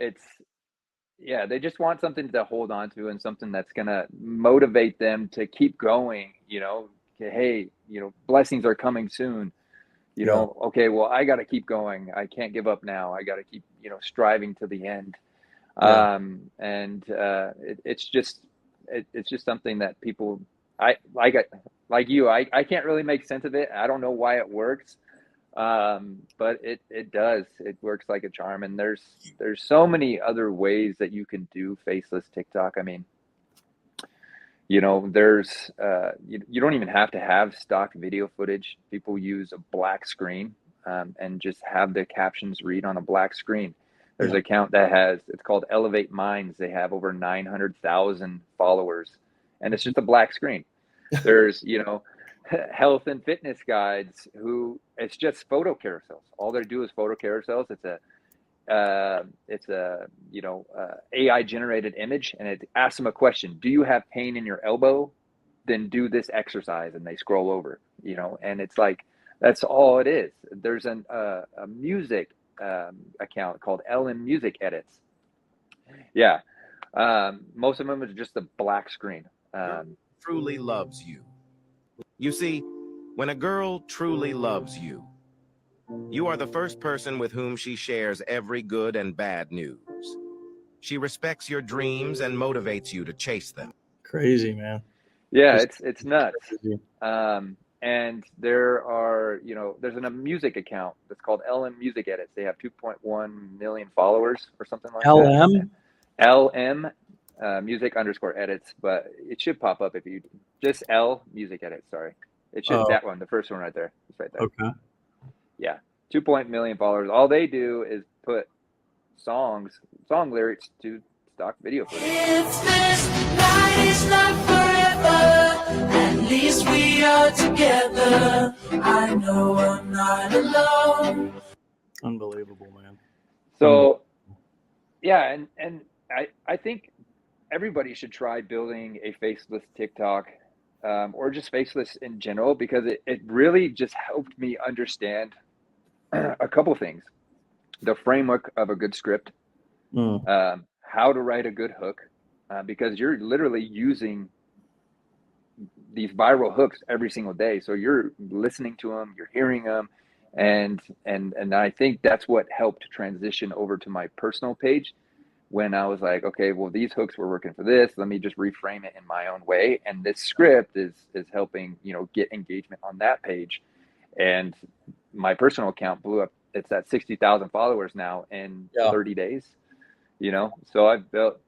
B: they just want something to hold on to and something that's gonna motivate them to keep going, you know. Hey, you know, blessings are coming soon. You
A: Yeah.
B: know, okay, well, I got to keep going. I can't give up now. I got to keep, you know, striving to the end.
A: Yeah.
B: It's just something that people, I like you. I can't really make sense of it. I don't know why it works, but it does. It works like a charm. And there's so many other ways that you can do faceless TikTok. I mean, you know, there's you don't even have to have stock video footage. People use a black screen, and just have the captions read on a black screen. There's an account that it's called Elevate Minds. They have over 900,000 followers, and it's just a black screen. There's, you know, health and fitness guides who it's just photo carousels. All they do is photo carousels. It's a you know, AI generated image, and it asks them a question. Do you have pain in your elbow? Then do this exercise, and they scroll over, you know, and it's like, that's all it is. There's a music account called LM Music Edits. Yeah. Most of them is just a black screen.
C: Truly loves you. You see, when a girl truly loves you, you are the first person with whom she shares every good and bad news. She respects your dreams and motivates you to chase them.
A: Crazy, man.
B: Yeah,
A: Just
B: it's nuts.
A: crazy.
B: And there are, you know, there's a music account that's called LM Music Edits. They have 2.1 million followers or something like that.
A: LM?
B: LM music underscore edits, but it should pop up if you just L music edits. Sorry, it should, that one, the first one right there. It's right there.
A: Okay.
B: Yeah, 2 million followers. All they do is put song lyrics to stock video footage.
D: If this night is not forever, at least we are together. I know I'm not alone.
A: Unbelievable, man.
B: So, yeah, and I think everybody should try building a faceless TikTok, or just faceless in general, because it really just helped me understand a couple things: the framework of a good script, how to write a good hook, because you're literally using these viral hooks every single day. So you're listening to them, you're hearing them, and I think that's what helped transition over to my personal page, when I was like, okay, well, these hooks were working for this. Let me just reframe it in my own way. And this script is helping, you know, get engagement on that page. And my personal account blew up. It's at 60,000 followers now in 30 days, you know? So I've built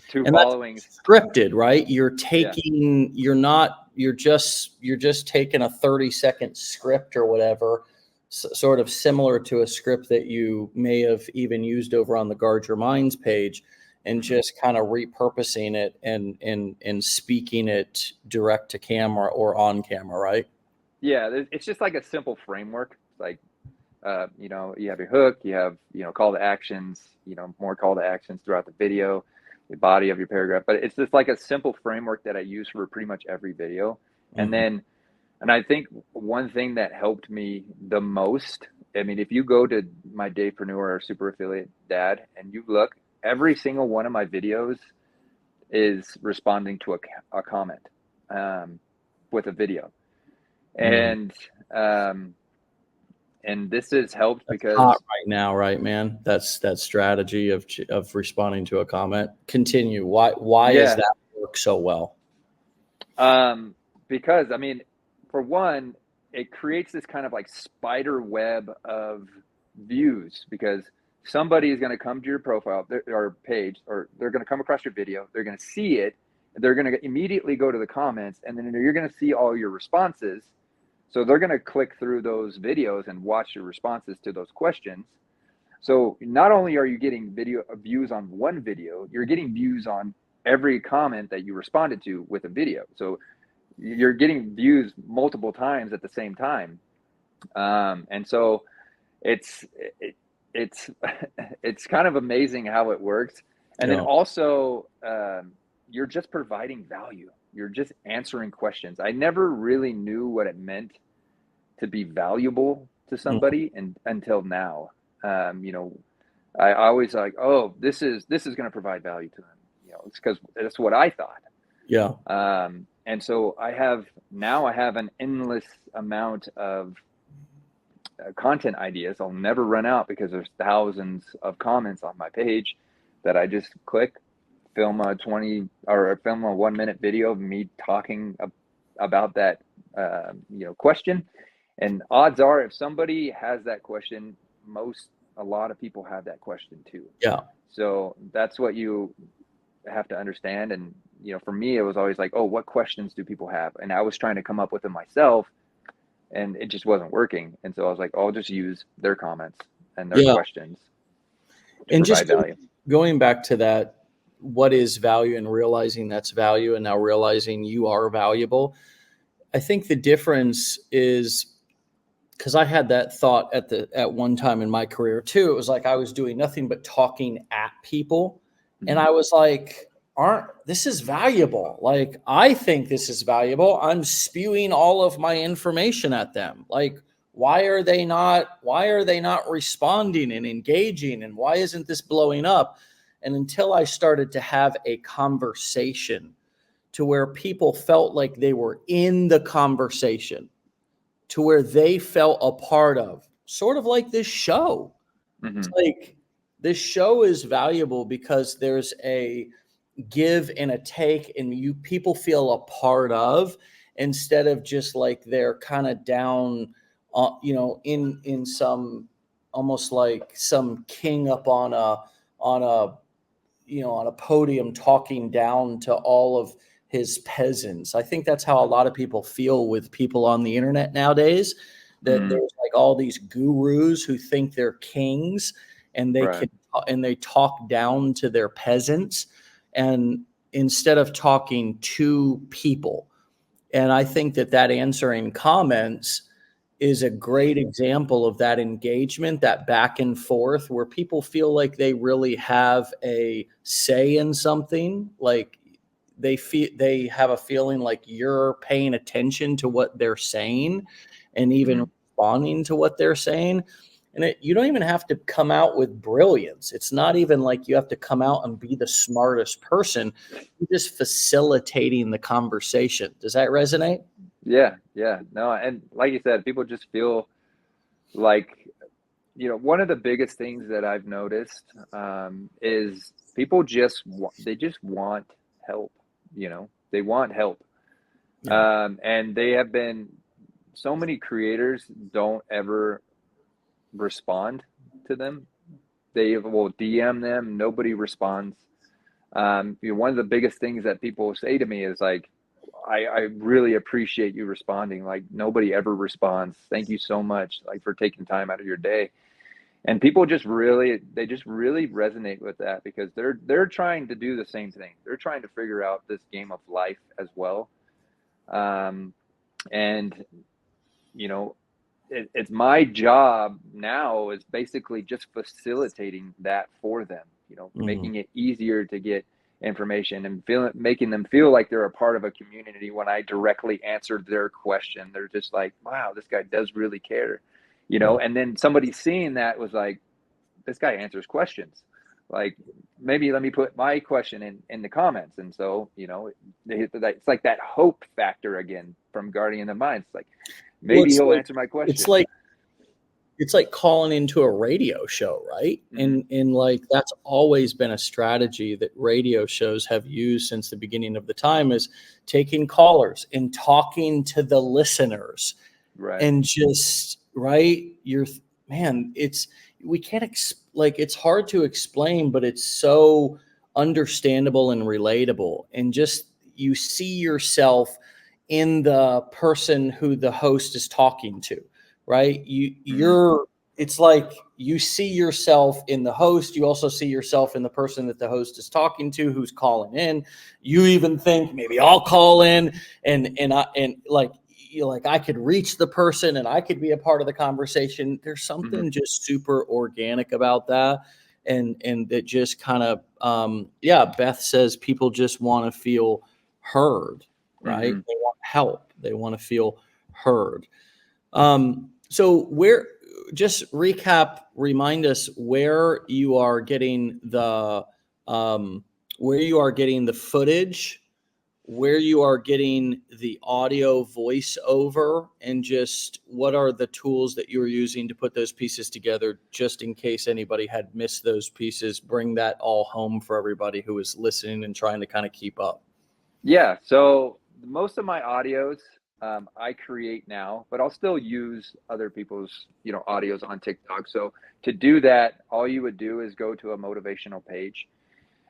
B: two followings.
A: That's scripted, right? You're taking, you're just taking a 30-second script or whatever, sort of similar to a script that you may have even used over on the Guard Your Minds page, and just kind of repurposing it and speaking it direct to camera or on camera, right?
B: Yeah, it's just like a simple framework. It's like, you know, you have your hook, you have, you know, call to actions, you know, more call to actions throughout the video, the body of your paragraph. But it's just like a simple framework that I use for pretty much every video. And then And I think one thing that helped me the most, I mean, if you go to my Daypreneur or Super Affiliate Dad and you look, every single one of my videos is responding to a comment with a video. And this has helped because
A: hot right now, right, man? That's that strategy of responding to a comment. Continue. Why
B: Yeah.
A: does that work so well?
B: Because I mean, for one, it creates this kind of like spider web of views, because somebody is going to come to your profile or page, or they're going to come across your video, they're going to see it, they're going to immediately go to the comments, and then you're going to see all your responses. So they're going to click through those videos and watch your responses to those questions. So not only are you getting video views on one video, you're getting views on every comment that you responded to with a video. So you're getting views multiple times at the same time. And so it's kind of amazing how it works. And then also, you're just providing value. You're just answering questions. I never really knew what it meant to be valuable to somebody until now. You know, I always like, oh, this is going to provide value to them. You know, it's because that's what I thought.
A: Yeah.
B: And so I have an endless amount of content ideas. I'll never run out because there's thousands of comments on my page that I just click, film a 1 minute video of me talking about that, you know, question. And odds are, if somebody has that question, a lot of people have that question too.
A: Yeah.
B: So that's what you have to understand. And, you know, for me, it was always like, oh, what questions do people have? And I was trying to come up with them myself, and it just wasn't working. And so I was like, I'll just use their comments and their questions to
A: and
B: provide
A: just
B: value.
A: Going back to that, what is value, and realizing that's value, and now realizing you are valuable. I think the difference is, because I had that thought at one time in my career too. It was like I was doing nothing but talking at people. And I was like, this is valuable. Like, I think this is valuable. I'm spewing all of my information at them. Like, why are they not responding and engaging? And why isn't this blowing up? And until I started to have a conversation to where people felt like they were in the conversation, to where they felt a part of, sort of like this show. It's like, this show is valuable because there's a give and a take, and people feel a part of, instead of just like they're kind of down, you know, in some, almost like some king up on a you know, on a podium talking down to all of his peasants. I think that's how a lot of people feel with people on the internet nowadays, that there's like all these gurus who think they're kings, and they talk down to their peasants, and instead of talking to people. And I think that answering comments is a great example of that engagement, that back and forth, where people feel like they really have a say in something. Like, they have a feeling like you're paying attention to what they're saying, and even responding to what they're saying. And you don't even have to come out with brilliance. It's not even like you have to come out and be the smartest person. You're just facilitating the conversation. Does that resonate?
B: Yeah. No, and like you said, people just feel like, you know, one of the biggest things that I've noticed is people just want help. You know, they want help. And they have been, so many creators don't ever respond to them. They will DM them, nobody responds. You know, one of the biggest things that people say to me is like, I really appreciate you responding. Like, nobody ever responds. Thank you so much, like, for taking time out of your day. And people just really resonate with that, because they're trying to do the same thing. They're trying to figure out this game of life as well. And, you know, it's my job now is basically just facilitating that for them, you know, making it easier to get information and making them feel like they're a part of a community. When I directly answered their question, they're just like, wow, this guy does really care, you know. And then somebody seeing that was like, this guy answers questions, like, maybe let me put my question in the comments. And so, you know, it's like that hope factor again from Guardian of the Mind. It's like, maybe he'll answer my question.
A: It's like calling into a radio show, right? And like, that's always been a strategy that radio shows have used since the beginning of the time, is taking callers and talking to the listeners.
B: Right.
A: And just, right, we can't it's hard to explain, but it's so understandable and relatable. And just, you see yourself in the person who the host is talking to, right? It's like you see yourself in the host. You also see yourself in the person that the host is talking to, who's calling in. You even think, maybe I'll call in and I could reach the person and I could be a part of the conversation. There's something just super organic about that. And that just kind of, Beth says people just want to feel heard, right? They want help. They want to feel heard. So just recap, remind us where you are getting the footage, where you are getting the audio voiceover, and just what are the tools that you are using to put those pieces together, just in case anybody had missed those pieces. Bring that all home for everybody who is listening and trying to kind of keep up.
B: Yeah. So most of my audios, I create now, but I'll still use other people's, you know, audios on TikTok. So to do that, all you would do is go to a motivational page.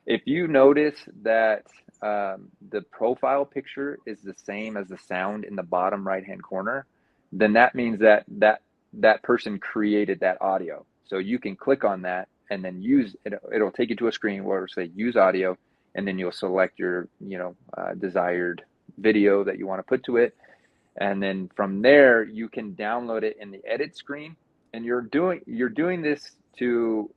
B: If you notice that the profile picture is the same as the sound in the bottom right-hand corner, then that means that person created that audio. So you can click on that and then use it. It'll take you to a screen where it'll say use audio, and then you'll select your, you know, desired video that you want to put to it. And then from there, you can download it in the edit screen. And you're doing this to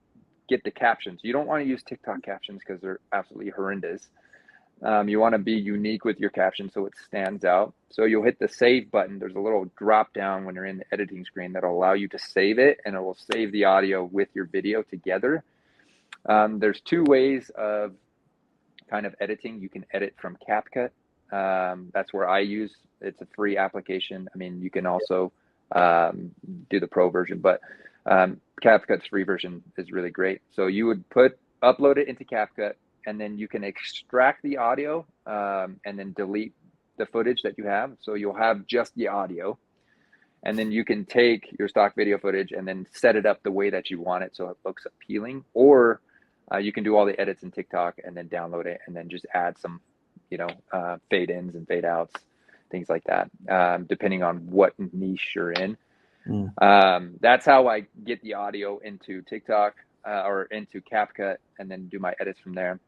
B: get the captions. You don't want to use TikTok captions because they're absolutely horrendous. You want to be unique with your caption so it stands out. So you'll hit the save button. There's a little drop down when you're in the editing screen that'll allow you to save it, and it will save the audio with your video together. There's two ways of kind of editing. You can edit from CapCut. That's where I use. It's a free application. I mean, you can also do the pro version, but CapCut's free version is really great. So you would upload it into CapCut, and then you can extract the audio and then delete the footage that you have. So you'll have just the audio, and then you can take your stock video footage and then set it up the way that you want it so it looks appealing. Or you can do all the edits in TikTok and then download it and then just add some, you know, fade ins and fade outs, things like that, depending on what niche you're in. That's how I get the audio into TikTok or into CapCut, and then do my edits from there.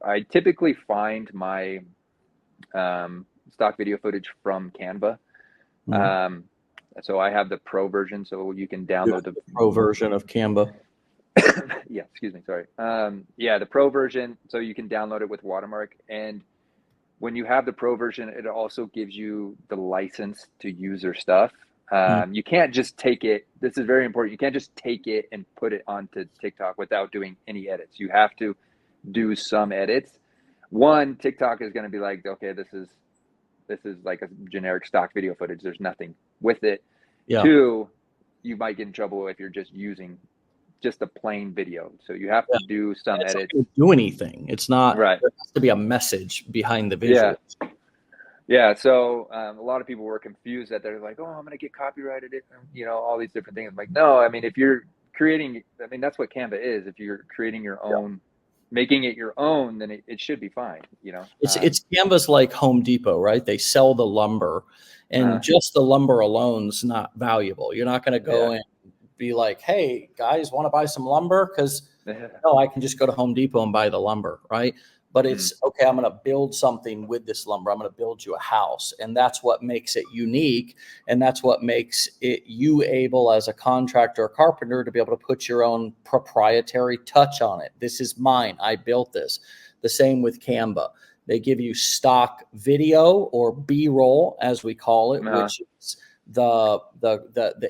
B: I typically find my stock video footage from Canva. So I have the pro version, so you can download the
A: pro version of Canva.
B: Yeah, excuse me, sorry. The pro version, so you can download it with watermark. And when you have the pro version, it also gives you the license to use your stuff. You can't just take it. This is very important. You can't just take it and put it onto TikTok without doing any edits. You have to do some edits. One, TikTok is going to be like, okay, this is like a generic stock video footage. There's nothing with it. Yeah. Two, you might get in trouble if you're just using just a plain video. So you have to do some edits.
A: Not do anything. It's not
B: right.
A: There has to be a message behind the visual.
B: Yeah. So a lot of people were confused that they're like, oh, I'm going to get copyrighted, you know, all these different things. I'm like, no, I mean, if you're creating, I mean, that's what Canva is. If you're creating your own, making it your own, then it should be fine. You know,
A: it's Canva's like Home Depot, right? They sell the lumber, and just the lumber alone's not valuable. You're not going to go and be like, hey guys, want to buy some lumber? Because no, I can just go to Home Depot and buy the lumber, right? But it's okay, I'm going to build something with this lumber. I'm going to build you a house. And that's what makes it unique. And that's what makes it you able as a contractor or carpenter to be able to put your own proprietary touch on it. This is mine. I built this. The same with Canva. They give you stock video or B-roll, as we call it, which is the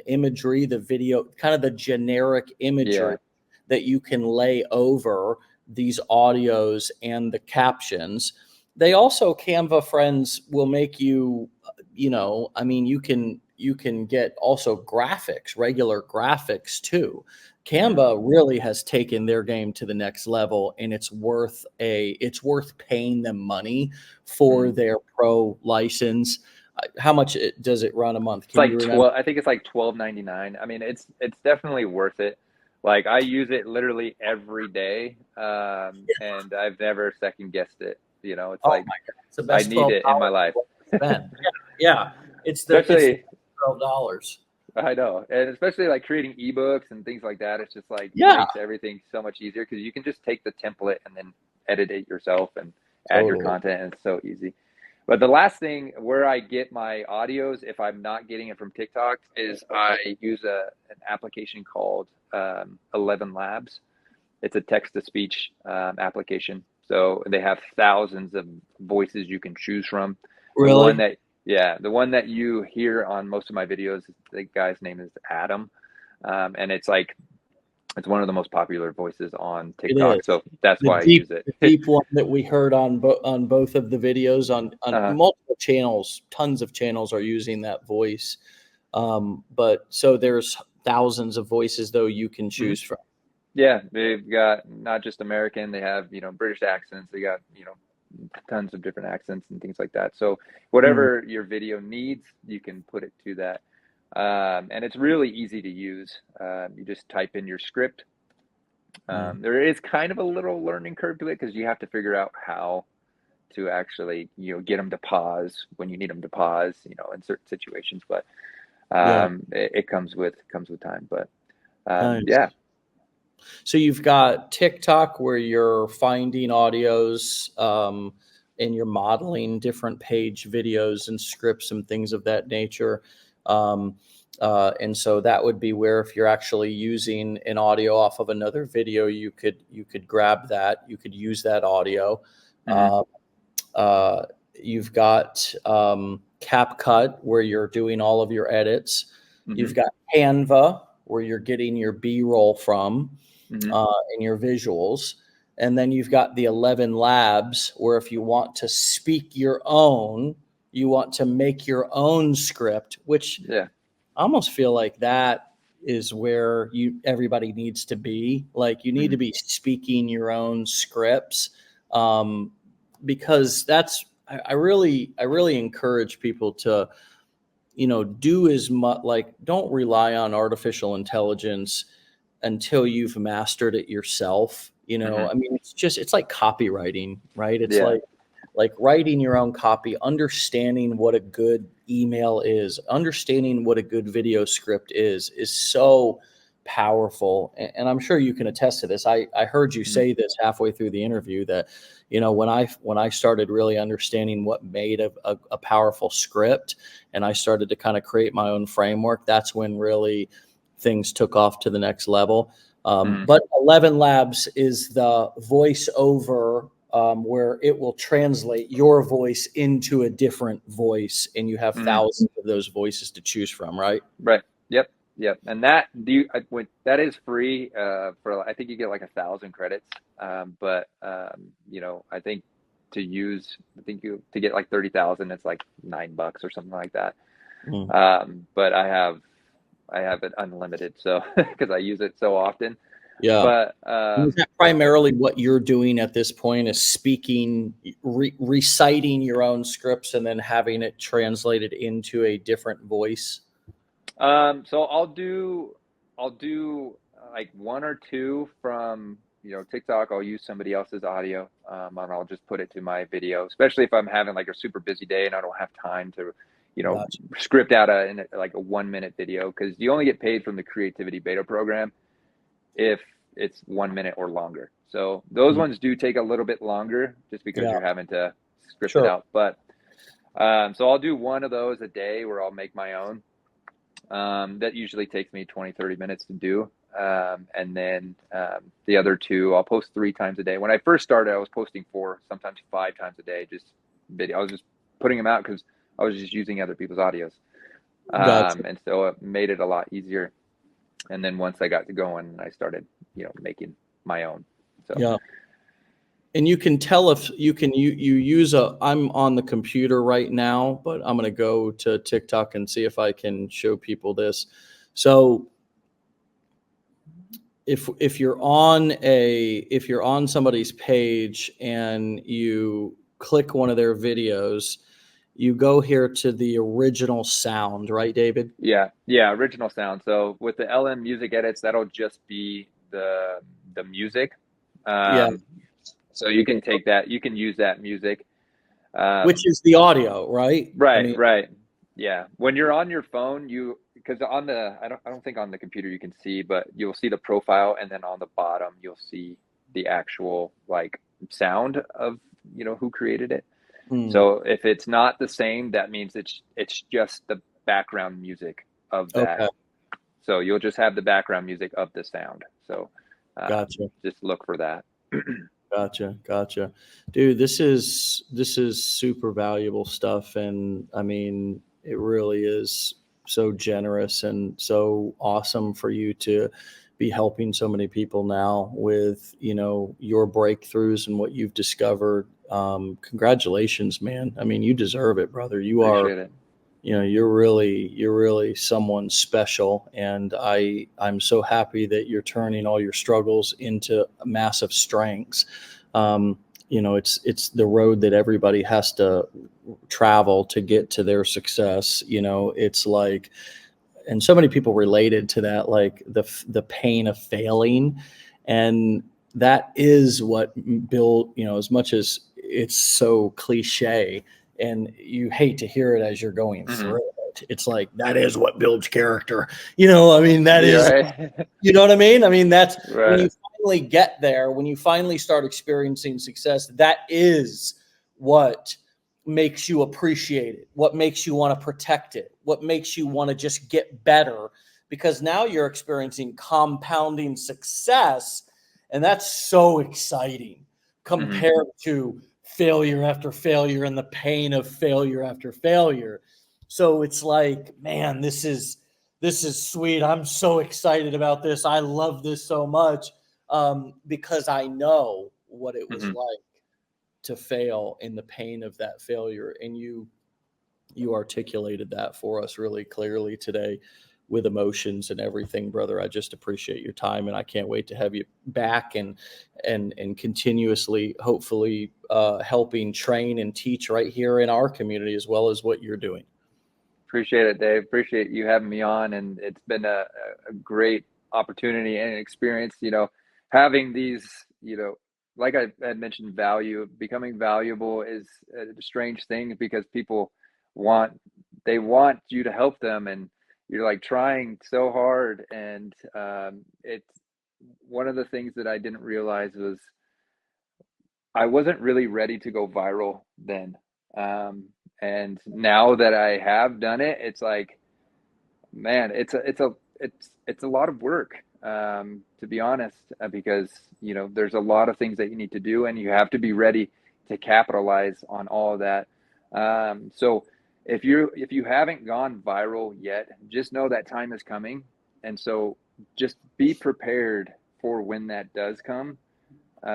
A: imagery, the video, kind of the generic imagery that you can lay over these audios and the captions. They also, Canva friends, will make you, I mean, you can get also graphics, regular graphics too. Canva really has taken their game to the next level, and it's worth paying them money for their pro license. How much does it run a month?
B: It's like 12. I think it's like $12.99. I mean, it's definitely worth it. Like, I use it literally every day, and I've never second guessed it. It's like,
A: it's the best
B: I need it in my life.
A: Yeah, it's
B: especially
A: $12.
B: I know, and especially like creating ebooks and things like that. It's just like makes everything so much easier because you can just take the template and then edit it yourself and add your content, and it's so easy. But the last thing where I get my audios, if I'm not getting it from TikTok, is I use an application called 11 Labs. It's a text-to-speech application. So they have thousands of voices you can choose from.
A: Really?
B: The one that you hear on most of my videos, the guy's name is Adam. And it's one of the most popular voices on TikTok. So that's why I use it.
A: The deep one that we heard on both of the videos on multiple channels, tons of channels are using that voice. But so there's thousands of voices though you can choose from.
B: Yeah, they've got not just American, they have, British accents, they got, tons of different accents and things like that. So whatever your video needs, you can put it to that. And it's really easy to use. You just type in your script. There is kind of a little learning curve to it because you have to figure out how to actually, get them to pause when you need them to pause, in certain situations. But it comes with time. But
A: Nice.
B: yeah.
A: So you've got TikTok where you're finding audios and you're modeling different page videos and scripts and things of that nature. And so that would be where if you're actually using an audio off of another video, you could grab that, you could use that audio. You've got CapCut where you're doing all of your edits. You've got Canva where you're getting your B-roll from. And your visuals. And then you've got the 11 Labs where if you want to speak your own, you want to make your own script, which I almost feel like that is where everybody needs to be. Like you need to be speaking your own scripts because I really encourage people to, do as much, like don't rely on artificial intelligence until you've mastered it yourself. I mean, it's like copywriting, right? It's like writing your own copy, understanding what a good email is, understanding what a good video script is so powerful. And I'm sure you can attest to this. I heard you say this halfway through the interview that, when I started really understanding what made a powerful script and I started to kind of create my own framework, that's when really things took off to the next level. But 11 Labs is the voiceover where it will translate your voice into a different voice, and you have thousands of those voices to choose from, right?
B: Right. Yep. And that is free for, I think you get like 1,000 credits. But I think to get like 30,000, it's like $9 or something like that. But I have it unlimited, so because I use it so often. But
A: is that primarily what you're doing at this point is speaking, reciting your own scripts and then having it translated into a different voice?
B: So I'll do like one or two from TikTok. I'll use somebody else's audio, and I'll just put it to my video, especially if I'm having like a super busy day and I don't have time to script out a 1-minute video, because you only get paid from the creativity beta program if it's 1 minute or longer. So those ones do take a little bit longer just because you're having to script it out. But so I'll do one of those a day where I'll make my own. That usually takes me 20-30 minutes to do. And then the other 2, I'll post 3 times a day. When I first started, I was posting 4, sometimes 5 times a day, just video. I was just putting them out because I was just using other people's audios.
A: Gotcha.
B: And so it made it a lot easier. And then once I got to going, I started, making my own. So
A: Yeah. And you can tell if you use I'm on the computer right now, but I'm going to go to TikTok and see if I can show people this. So if you're on somebody's page and you click one of their videos, you go here to the original sound, right, David?
B: yeah, original sound. So with the LM music edits, that'll just be the music.
A: Yeah.
B: So you can take that, you can use that music.
A: Which is the audio, right?
B: Right, right. Yeah. When you're on your phone, because I don't think on the computer you can see, but you'll see the profile, and then on the bottom you'll see the actual like sound of who created it. So if it's not the same, that means it's just the background music of that.
A: Okay.
B: So you'll just have the background music of the sound. So
A: Gotcha.
B: just look for that.
A: Gotcha. Dude, this is super valuable stuff. And I mean, it really is so generous and so awesome for you to be helping so many people now with, your breakthroughs and what you've discovered. Congratulations, man. I mean, you deserve it, brother. You
B: Appreciate
A: are,
B: it.
A: you're really someone special. And I'm so happy that you're turning all your struggles into massive strengths. It's the road that everybody has to travel to get to their success. It's like, and so many people related to that, like the pain of failing. And that is what built, as much as it's so cliche and you hate to hear it as you're going through it. It's like, that is what builds character. I mean, that is,
B: Right.
A: you know what I mean? I mean, that's
B: Right.
A: when you finally get there, when you finally start experiencing success, that is what makes you appreciate it, what makes you want to protect it, what makes you want to just get better, because now you're experiencing compounding success. And that's so exciting compared to failure after failure and the pain of failure after failure. So it's like, man, this is sweet. I'm so excited about this. I love this so much because I know what it was like to fail and the pain of that failure. And you articulated that for us really clearly today with emotions and everything, brother. I just appreciate your time, and I can't wait to have you back and continuously, hopefully, helping train and teach right here in our community as well as what you're doing.
B: Appreciate it, Dave. Appreciate you having me on, and it's been a great opportunity and experience. Having these, like I had mentioned, becoming valuable is a strange thing because people want you to help them, and you're like trying so hard. And it's one of the things that I didn't realize was I wasn't really ready to go viral then. And now that I have done it, it's like, man, it's a lot of work, to be honest, because there's a lot of things that you need to do, and you have to be ready to capitalize on all of that. So if you haven't gone viral yet, just know that time is coming, and so just be prepared for when that does come,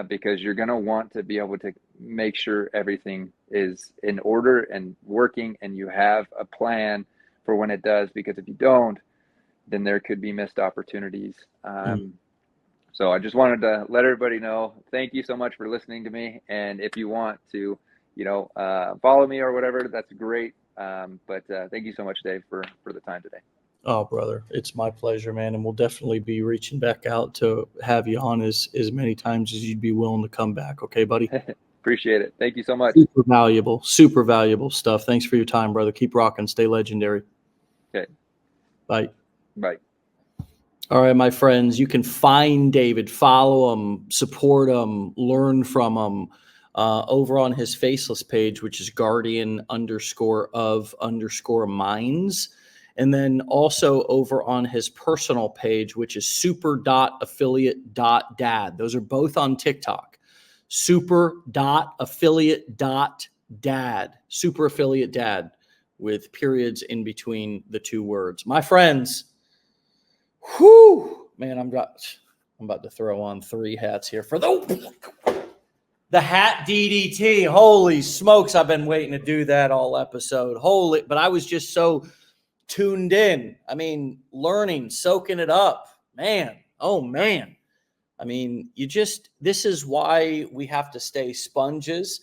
B: because you're going to want to be able to make sure everything is in order and working, and you have a plan for when it does, because if you don't, then there could be missed opportunities. So I just wanted to let everybody know, thank you so much for listening to me. And if you want to, follow me or whatever, that's great. But thank you so much, Dave, for the time today.
A: Oh, brother, it's my pleasure, man. And we'll definitely be reaching back out to have you on as many times as you'd be willing to come back. Okay, buddy?
B: Appreciate it. Thank you so much.
A: Super valuable stuff. Thanks for your time, brother. Keep rocking. Stay legendary.
B: Okay.
A: Bye.
B: Bye.
A: All right, my friends, you can find David, follow him, support him, learn from him over on his Faceless page, which is guardian_of_minds. And then also over on his personal page, which is super.affiliate.dad. Those are both on TikTok. Super.affiliate.dad. Super affiliate dad with periods in between the two words. My friends, whoo, man, I'm about to throw on 3 hats here for the hat DDT. Holy smokes, I've been waiting to do that all episode. But I was just so tuned in. I mean, learning, soaking it up. Man, oh man. I mean, this is why we have to stay sponges.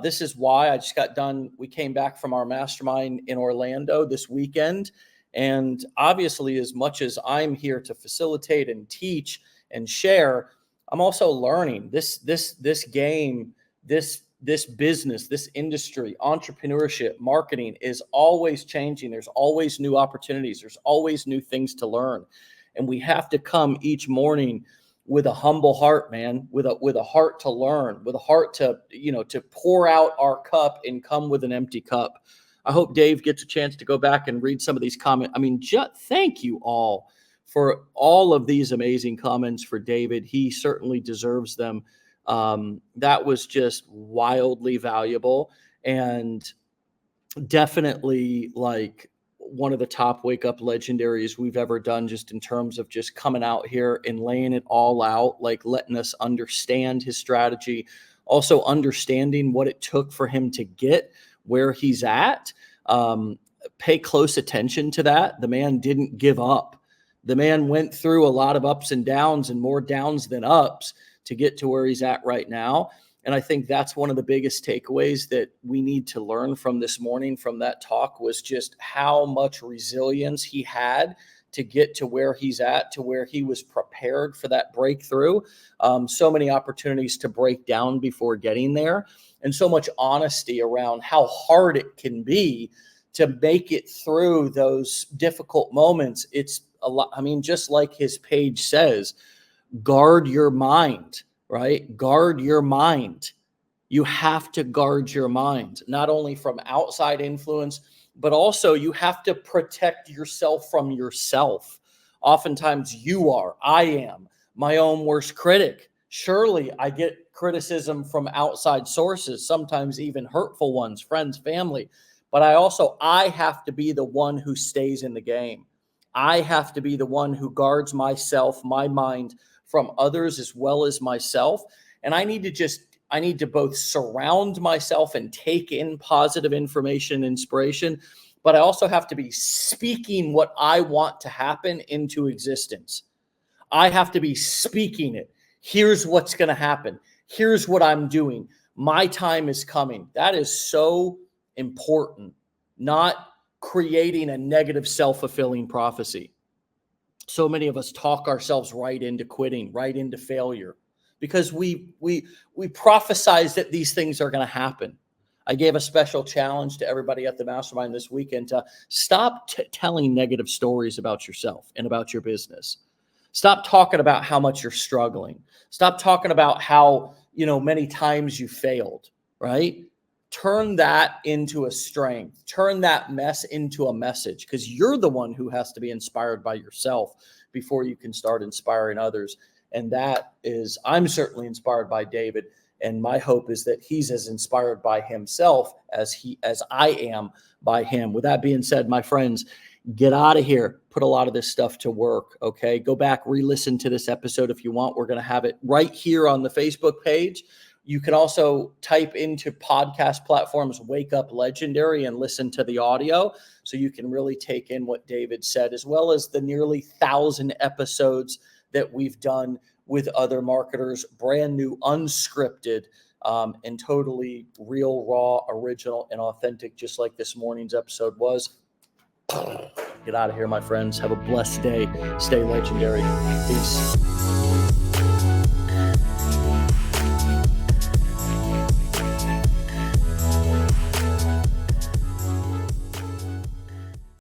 A: This is why I just got done. We came back from our mastermind in Orlando this weekend. And obviously, as much as I'm here to facilitate and teach and share, I'm also learning this game, this business, this industry, entrepreneurship, marketing is always changing. There's always new opportunities. There's always new things to learn. And we have to come each morning with a humble heart, man, with a heart to learn, with a heart to pour out our cup and come with an empty cup. I hope Dave gets a chance to go back and read some of these comments. I mean, thank you all for all of these amazing comments for David. He certainly deserves them. That was just wildly valuable and definitely like one of the top wake up legendaries we've ever done, just in terms of just coming out here and laying it all out, like letting us understand his strategy, also understanding what it took for him to get where he's at. Pay close attention to that. The man didn't give up. The man went through a lot of ups and downs, and more downs than ups, to get to where he's at right now. And I think that's one of the biggest takeaways that we need to learn from this morning, from that talk, was just how much resilience he had to get to where he's at, to where he was prepared for that breakthrough. So many opportunities to break down before getting there, and so much honesty around how hard it can be to make it through those difficult moments. It's a lot. I mean, just like his page says, guard your mind, right? Guard your mind. You have to guard your mind, not only from outside influence, but also you have to protect yourself from yourself. Oftentimes I am my own worst critic. Surely I get criticism from outside sources, sometimes even hurtful ones, friends, family. But I have to be the one who stays in the game. I have to be the one who guards myself, my mind, from others as well as myself. And I need to both surround myself and take in positive information, inspiration, but I also have to be speaking what I want to happen into existence. I have to be speaking it. Here's what's going to happen. Here's what I'm doing. My time is coming. That is so important. Not creating a negative self-fulfilling prophecy. So many of us talk ourselves right into quitting, right into failure, because we prophesize that these things are going to happen. I gave a special challenge to everybody at the mastermind this weekend to stop telling negative stories about yourself and about your business. Stop talking about how much you're struggling. Stop talking about how, many times you failed, right? Turn that into a strength. Turn that mess into a message, because you're the one who has to be inspired by yourself before you can start inspiring others. And I'm certainly inspired by David. And my hope is that he's as inspired by himself as I am by him. With that being said, my friends, get out of here. Put a lot of this stuff to work. Okay. Go back, re-listen to this episode if you want. We're going to have it right here on the Facebook page. You can also type into podcast platforms, Wake Up Legendary, and listen to the audio, so you can really take in what David said, as well as the nearly 1,000 episodes that we've done with other marketers, brand new, unscripted, and totally real, raw, original, and authentic, just like this morning's episode was. Get out of here, my friends. Have a blessed day. Stay legendary. Peace.